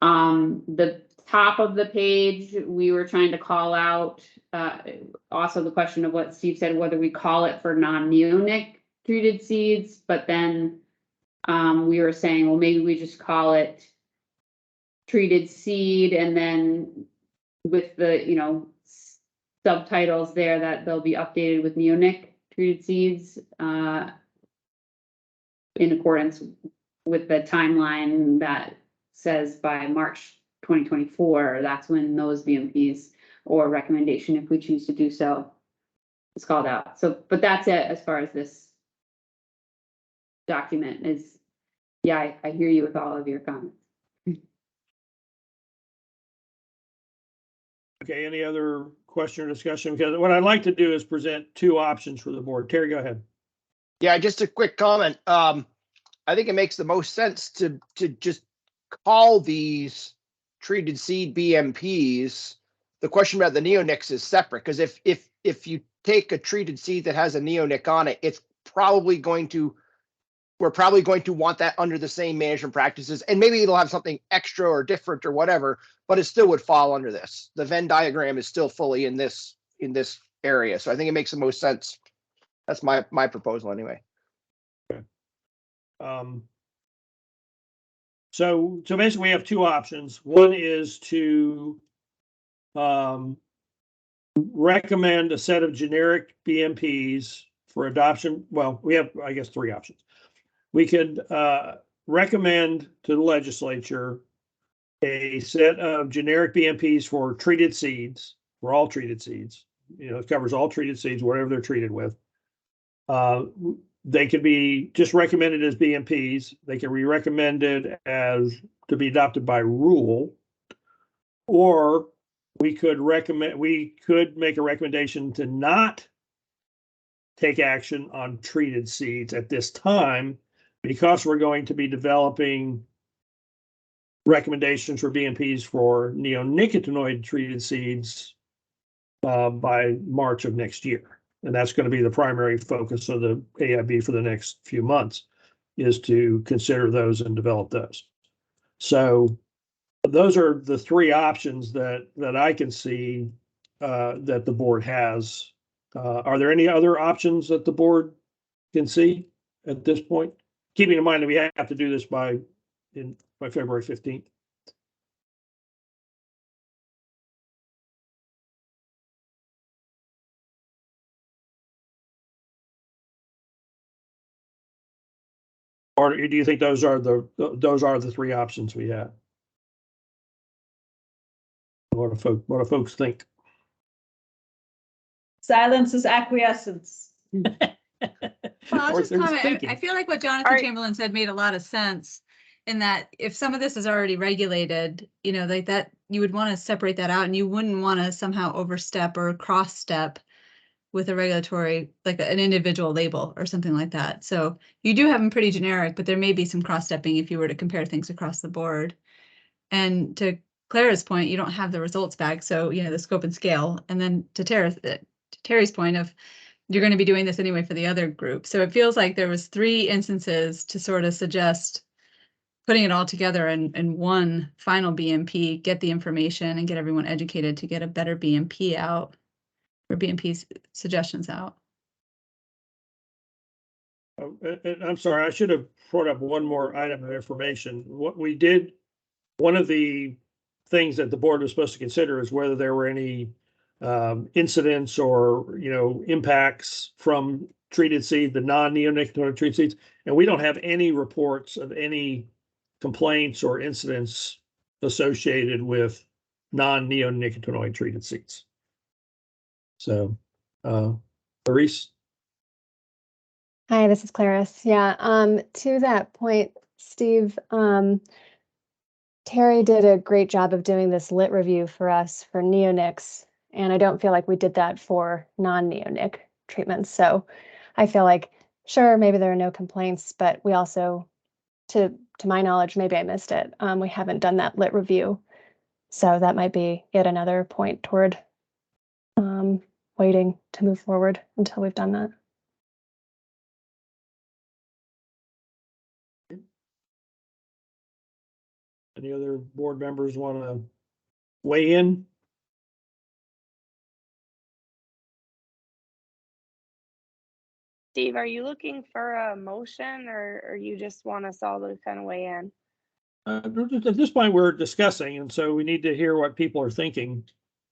Speaker 2: The top of the page, we were trying to call out also the question of what Steve said, whether we call it for non-neonic treated seeds, but then we were saying, well, maybe we just call it treated seed, and then with the subtitles there that they'll be updated with neonic treated seeds in accordance with the timeline that says by March 2024, that's when those BMPs or recommendation, if we choose to do so, is called out. So, but that's it as far as this document is. Yeah, I hear you with all of your comments.
Speaker 1: Okay, any other question or discussion? Because what I'd like to do is present two options for the board. Terry, go ahead.
Speaker 7: Yeah, just a quick comment. I think it makes the most sense to just call these treated seed BMPs. The question about the neonics is separate, because if you take a treated seed that has a neonic on it, we're probably going to want that under the same management practices, and maybe it'll have something extra or different or whatever, but it still would fall under this. The Venn diagram is still fully in this area, so I think it makes the most sense. That's my proposal anyway.
Speaker 1: Okay. So basically we have two options. One is to recommend a set of generic BMPs for adoption. Well, we have, I guess, three options. We could recommend to the legislature a set of generic BMPs for treated seeds, for all treated seeds. You know, it covers all treated seeds, whatever they're treated with. They could be just recommended as BMPs. They can be recommended as to be adopted by rule, or we could make a recommendation to not take action on treated seeds at this time, because we're going to be developing recommendations for BMPs for neonicotinoid treated seeds by March of next year. And that's going to be the primary focus of the AIB for the next few months, is to consider those and develop those. So those are the three options that I can see that the board has. Are there any other options that the board can see at this point? Keeping in mind that we have to do this by February 15th. Or do you think those are the three options we have? What do folks think?
Speaker 3: Silence is acquiescence.
Speaker 11: Well, I'll just comment. I feel like what Jonathan Chamberlain said made a lot of sense, in that if some of this is already regulated, you know, like that, you would want to separate that out, and you wouldn't want to somehow overstep or cross step with a regulatory, like an individual label or something like that. So you do have them pretty generic, but there may be some cross stepping if you were to compare things across the board. And to Clara's point, you don't have the results back. So, you know, the scope and scale. And then to Terry's point of, you're going to be doing this anyway for the other group. So it feels like there was 3 instances to sort of suggest putting it all together in one final BMP, get the information and get everyone educated to get a better BMP out, or BMP suggestions out.
Speaker 1: I'm sorry, I should have brought up one more item of information. What we did, one of the things that the board was supposed to consider is whether there were any incidents or, you know, impacts from treated seed, the non-neonicotinoid treated seeds. And we don't have any reports of any complaints or incidents associated with non-neonicotinoid treated seeds. So, Clarice?
Speaker 12: Hi, this is Clarice. Yeah, to that point, Steve, Terry did a great job of doing this lit review for us for neonics, and I don't feel like we did that for non-neonic treatments. So I feel like, sure, maybe there are no complaints, but we also, to my knowledge, maybe I missed it, we haven't done that lit review. So that might be yet another point toward waiting to move forward until we've done that.
Speaker 1: Any other board members want to weigh in?
Speaker 9: Steve, are you looking for a motion, or you just want us all to kind of weigh in?
Speaker 1: At this point, we're discussing, and so we need to hear what people are thinking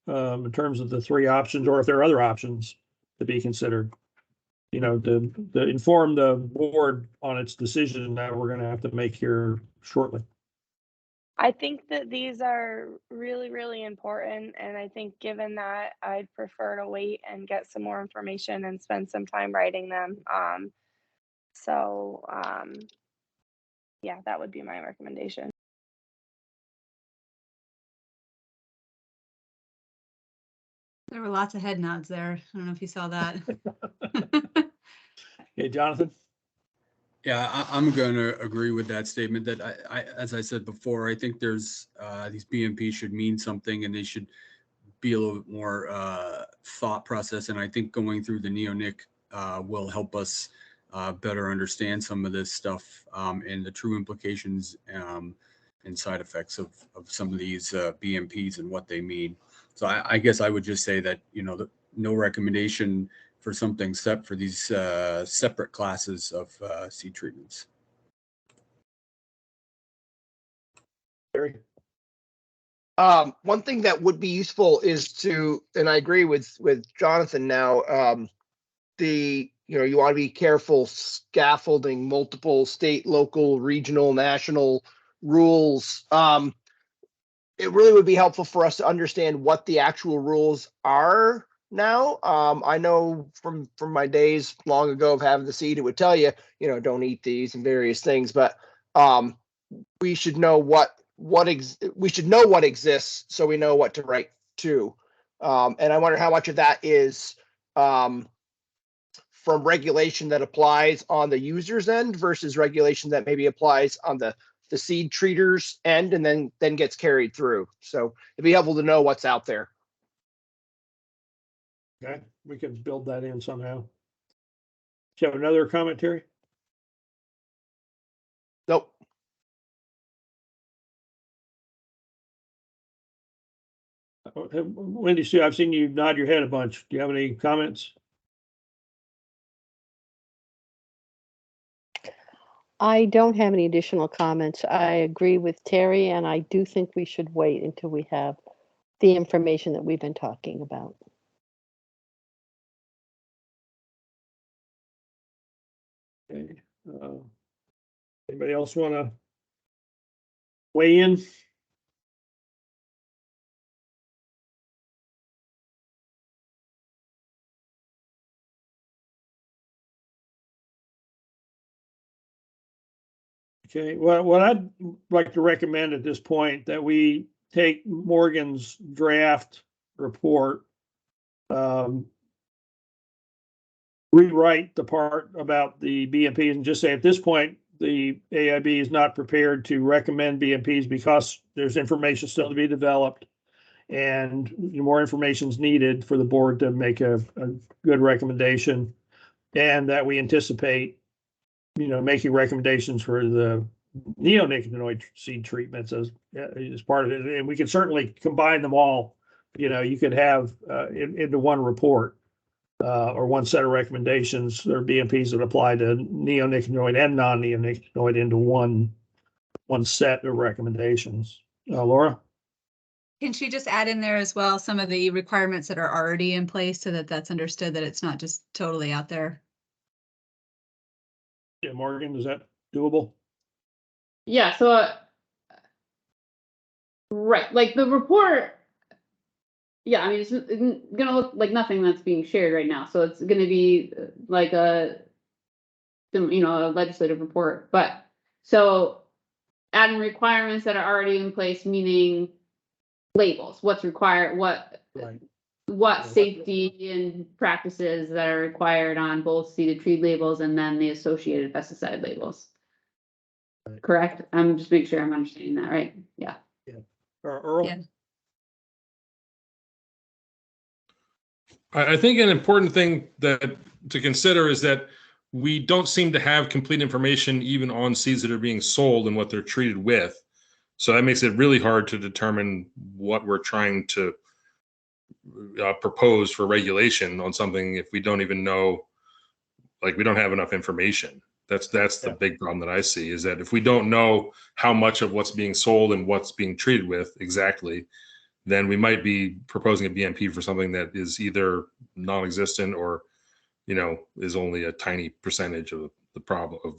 Speaker 1: in terms of the 3 options, or if there are other options to be considered. You know, to inform the board on its decision that we're going to have to make here shortly.
Speaker 9: I think that these are really, really important. And I think given that, I'd prefer to wait and get some more information and spend some time writing them. Yeah, that would be my recommendation.
Speaker 11: There were lots of head nods there. I don't know if you saw that.
Speaker 1: Hey, Jonathan?
Speaker 10: Yeah, I'm going to agree with that statement that I, as I said before, I think there's these BMPs should mean something, and they should be a little bit more thought process. And I think going through the neonic will help us better understand some of this stuff and the true implications and side effects of some of these BMPs and what they mean. So I guess I would just say that, you know, no recommendation for something set for these separate classes of seed treatments.
Speaker 7: One thing that would be useful is to, and I agree with Jonathan now, the you want to be careful scaffolding multiple state, local, regional, national rules. It really would be helpful for us to understand what the actual rules are now. I know from my days long ago of having the seed, it would tell you, don't eat these and various things, but we should know what exists so we know what to write to. And I wonder how much of that is from regulation that applies on the user's end versus regulation that maybe applies on the seed treater's end and then gets carried through. So it'd be helpful to know what's out there.
Speaker 1: Okay, we can build that in somehow. Do you have another commentary?
Speaker 7: Nope.
Speaker 1: Wendy Sue, I've seen you nod your head a bunch. Do you have any comments?
Speaker 6: I don't have any additional comments. I agree with Terry, and I do think we should wait until we have the information that we've been talking about.
Speaker 1: Okay. Anybody else want to weigh in? Okay, well, what I'd like to recommend at this point that we take Morgan's draft report, rewrite the part about the BMPs and just say at this point, the AIB is not prepared to recommend BMPs because there's information still to be developed and more information is needed for the board to make a good recommendation, and that we anticipate making recommendations for the neonicotinoid seed treatments as part of it. And we can certainly combine them all. You could have into one report or one set of recommendations. There are BMPs that apply to neonicotinoid and non-neonicotinoid into one set of recommendations. Laura?
Speaker 11: Can she just add in there as well some of the requirements that are already in place so that that's understood that it's not just totally out there?
Speaker 1: Yeah, Morgan, is that doable?
Speaker 2: Yeah, so right, like the report, yeah, I mean, it's gonna look like nothing that's being shared right now. So it's gonna be like a legislative report. But so adding requirements that are already in place, meaning labels, what's required, what safety and practices that are required on both seeded tree labels and then the associated pesticide labels. Correct? I'm just making sure I'm understanding that right. Yeah.
Speaker 1: Yeah. Earl?
Speaker 11: Yeah.
Speaker 8: I think an important thing to consider is that we don't seem to have complete information even on seeds that are being sold and what they're treated with. So that makes it really hard to determine what we're trying to propose for regulation on something if we don't even know, like we don't have enough information. That's the big problem that I see, is that if we don't know how much of what's being sold and what's being treated with exactly, then we might be proposing a BMP for something that is either non-existent or, is only a tiny percentage of the problem of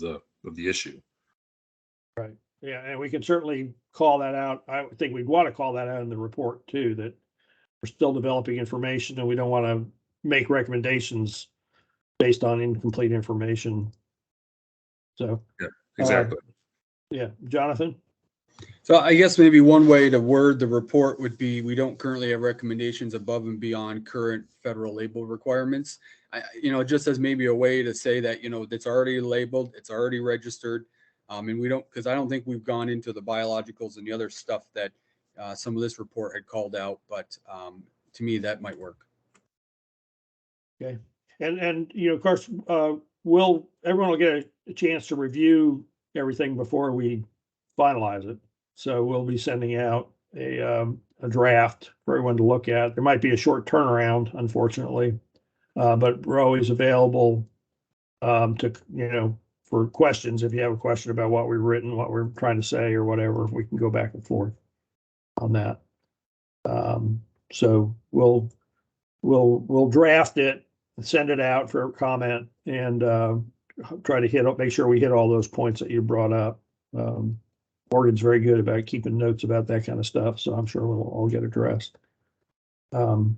Speaker 8: the issue.
Speaker 1: Right. Yeah, and we can certainly call that out. I think we'd want to call that out in the report too, that we're still developing information and we don't want to make recommendations based on incomplete information. So
Speaker 8: yeah, exactly.
Speaker 1: Yeah, Jonathan?
Speaker 10: So I guess maybe one way to word the report would be, we don't currently have recommendations above and beyond current federal label requirements. Just as maybe a way to say that, it's already labeled, it's already registered. And because I don't think we've gone into the biologicals and the other stuff that some of this report had called out, but to me, that might work.
Speaker 1: Okay. And of course, everyone will get a chance to review everything before we finalize it. So we'll be sending out a draft for everyone to look at. There might be a short turnaround, unfortunately, but we're always available for questions. If you have a question about what we've written, what we're trying to say, or whatever, we can go back and forth on that. So we'll draft it send it out for comment and try to make sure we hit all those points that you brought up. Morgan's very good about keeping notes about that kind of stuff, so I'm sure we'll all get addressed. Okay,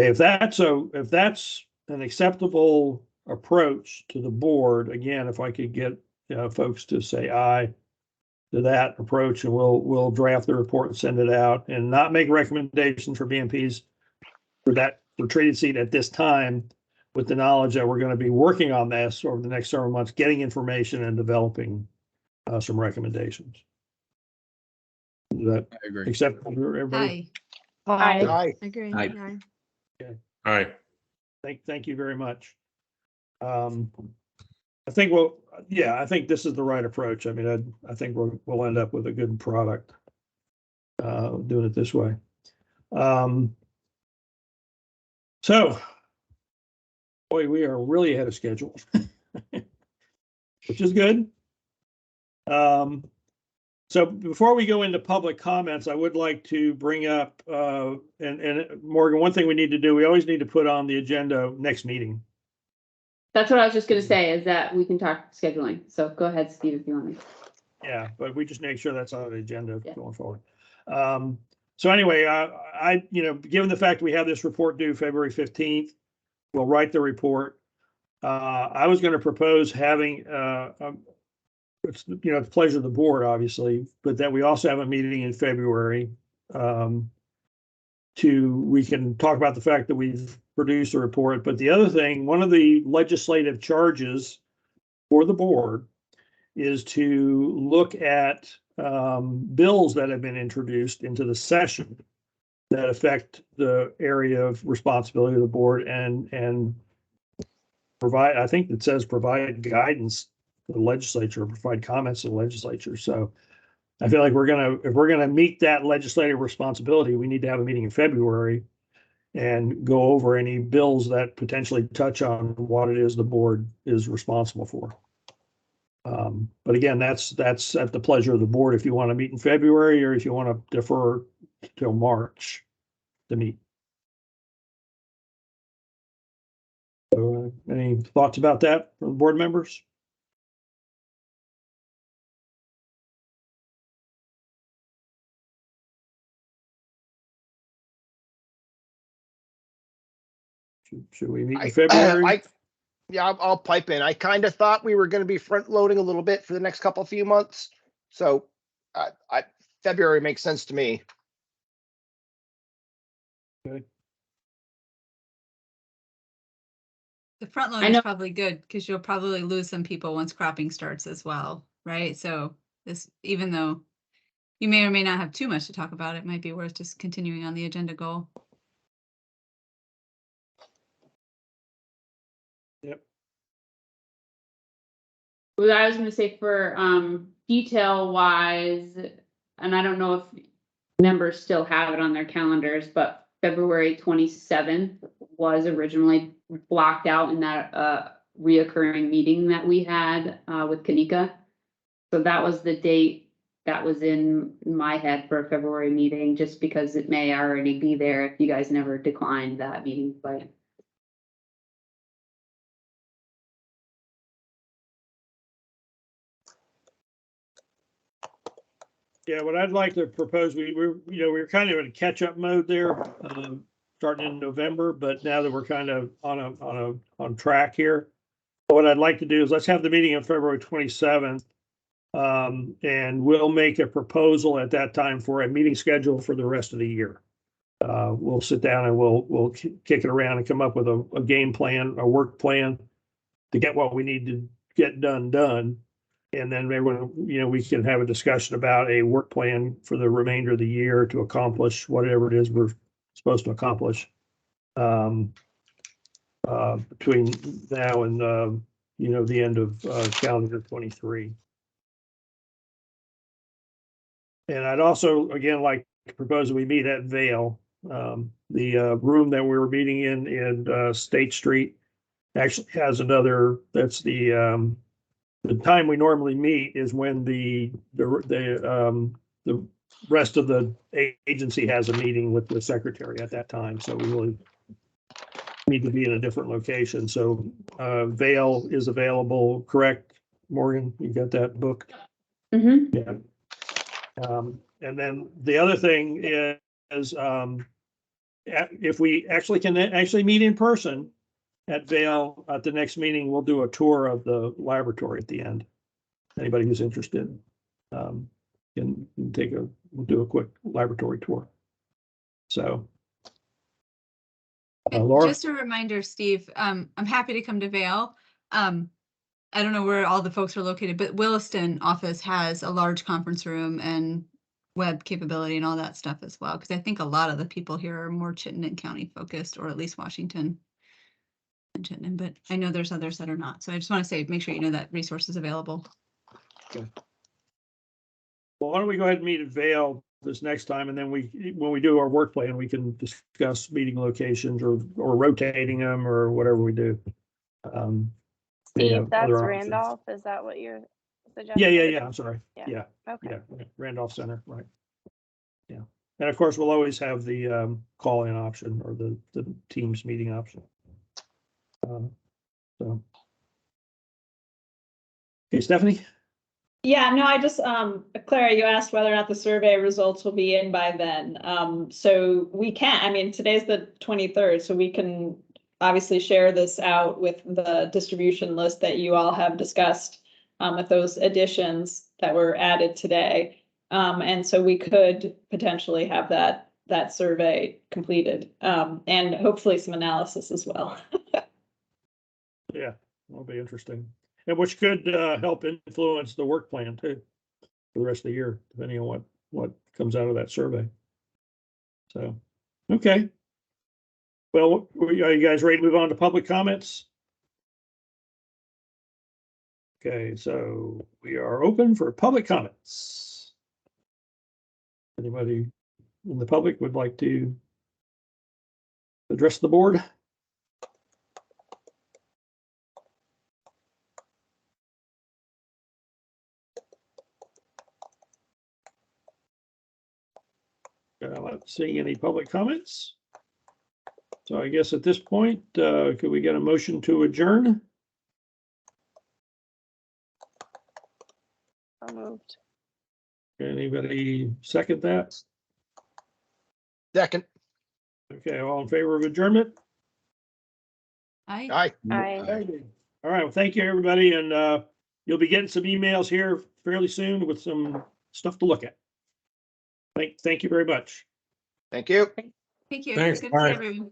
Speaker 1: if that's an acceptable approach to the board, again, if I could get folks to say aye to that approach, and we'll draft the report and send it out, and not make recommendations for BMPs for treated seed at this time, with the knowledge that we're going to be working on this over the next several months, getting information and developing some recommendations. Is that
Speaker 10: I agree.
Speaker 1: acceptable to everybody?
Speaker 11: Aye.
Speaker 20: Aye.
Speaker 11: Agree.
Speaker 4: Aye.
Speaker 11: Aye.
Speaker 1: Okay.
Speaker 8: All right.
Speaker 1: Thank you very much. I think I think this is the right approach. I mean, I think we'll end up with a good product doing it this way. So, boy, we are really ahead of schedule, which is good. So before we go into public comments, I would like to bring up, and Morgan, one thing we need to do, we always need to put on the agenda next meeting.
Speaker 2: That's what I was just gonna say, is that we can talk scheduling. So go ahead, Steve, if you want to.
Speaker 1: Yeah, but we just make sure that's on the agenda
Speaker 2: Yeah.
Speaker 1: going forward. So anyway, given the fact we have this report due February 15th, we'll write the report. I was going to propose having, it's the pleasure of the board, obviously, but that we also have a meeting in February. We can talk about the fact that we've produced a report. But the other thing, one of the legislative charges for the board is to look at bills that have been introduced into the session that affect the area of responsibility of the board and provide, I think it says provide guidance to the legislature, provide comments to the legislature. So I feel like if we're gonna meet that legislative responsibility, we need to have a meeting in February and go over any bills that potentially touch on what it is the board is responsible for. But again, that's at the pleasure of the board if you want to meet in February or if you want to defer till March to meet. So, any thoughts about that from board members? Should we meet in February?
Speaker 7: I'll pipe in. I kind of thought we were going to be front loading a little bit for the next few months. So February makes sense to me.
Speaker 1: Okay.
Speaker 11: The front load is probably good because you'll probably lose some people once cropping starts as well, right? So even though you may or may not have too much to talk about, it might be worth just continuing on the agenda goal.
Speaker 1: Yep.
Speaker 2: Well, I was gonna say for detail wise, and I don't know if members still have it on their calendars, but February 27th was originally blocked out in that reoccurring meeting that we had with Kanika. So that was the date that was in my head for a February meeting, just because it may already be there if you guys never declined that meeting, but.
Speaker 1: Yeah, what I'd like to propose, we're kind of in a catch-up mode there, starting in November, but now that we're kind of on track here, what I'd like to do is let's have the meeting on February 27th, and we'll make a proposal at that time for a meeting schedule for the rest of the year. We'll sit down and we'll kick it around and come up with a game plan, a work plan to get what we need to get done. And then maybe we can have a discussion about a work plan for the remainder of the year to accomplish whatever it is we're supposed to accomplish between now and the end of calendar 23. And I'd also again like to propose that we meet at Vail, the room that we were meeting in State Street actually has another. That's the time we normally meet is when the rest of the agency has a meeting with the secretary at that time. So we really need to be in a different location. So Vail is available, correct? Morgan, you got that book?
Speaker 2: Mm-hmm.
Speaker 1: Yeah. And then the other thing is if we actually can actually meet in person at Vail at the next meeting, we'll do a tour of the laboratory at the end. Anybody who's interested can we'll do a quick laboratory tour. So.
Speaker 11: And
Speaker 1: Laura?
Speaker 11: just a reminder, Steve, I'm happy to come to Vail. I don't know where all the folks are located, but Williston office has a large conference room and web capability and all that stuff as well. Because I think a lot of the people here are more Chittenden County focused, or at least Washington and Chittenden, but I know there's others that are not. So I just want to say, make sure you know that resource is available.
Speaker 1: Okay. Well, why don't we go ahead and meet at Vail this next time, and then when we do our work plan, we can discuss meeting locations or rotating them or whatever we do.
Speaker 9: Steve, that's
Speaker 1: other options.
Speaker 9: Randolph. Is that what you're suggesting?
Speaker 1: Yeah. I'm sorry.
Speaker 9: Yeah. Okay.
Speaker 1: Yeah. Randolph Center, right? Yeah, and of course we'll always have the call-in option or the Teams meeting option. So, okay, Stephanie.
Speaker 3: Yeah, no, I just, Clara, you asked whether or not the survey results will be in by then. So we can, I mean, today's the 23rd, so we can obviously share this out with the distribution list that you all have discussed with those additions that were added today. And so we could potentially have that survey completed and hopefully some analysis as well.
Speaker 1: Yeah, that'll be interesting. And which could help influence the work plan too for the rest of the year, depending on what comes out of that survey. So, okay. Well, are you guys ready to move on to public comments? Okay, so we are open for public comments. Anybody in the public would like to address the board? Not seeing any public comments. So I guess at this point, could we get a motion to adjourn?
Speaker 9: So moved.
Speaker 1: Anybody second that?
Speaker 7: Second.
Speaker 1: Okay, all in favor of adjournment?
Speaker 9: Aye.
Speaker 1: All right, well, thank you, everybody, and you'll be getting some emails here fairly soon with some stuff to look at. Thank you very much.
Speaker 7: Thank you.
Speaker 11: Thank you.
Speaker 8: Thanks,
Speaker 11: Good to see
Speaker 8: bye.
Speaker 11: everyone.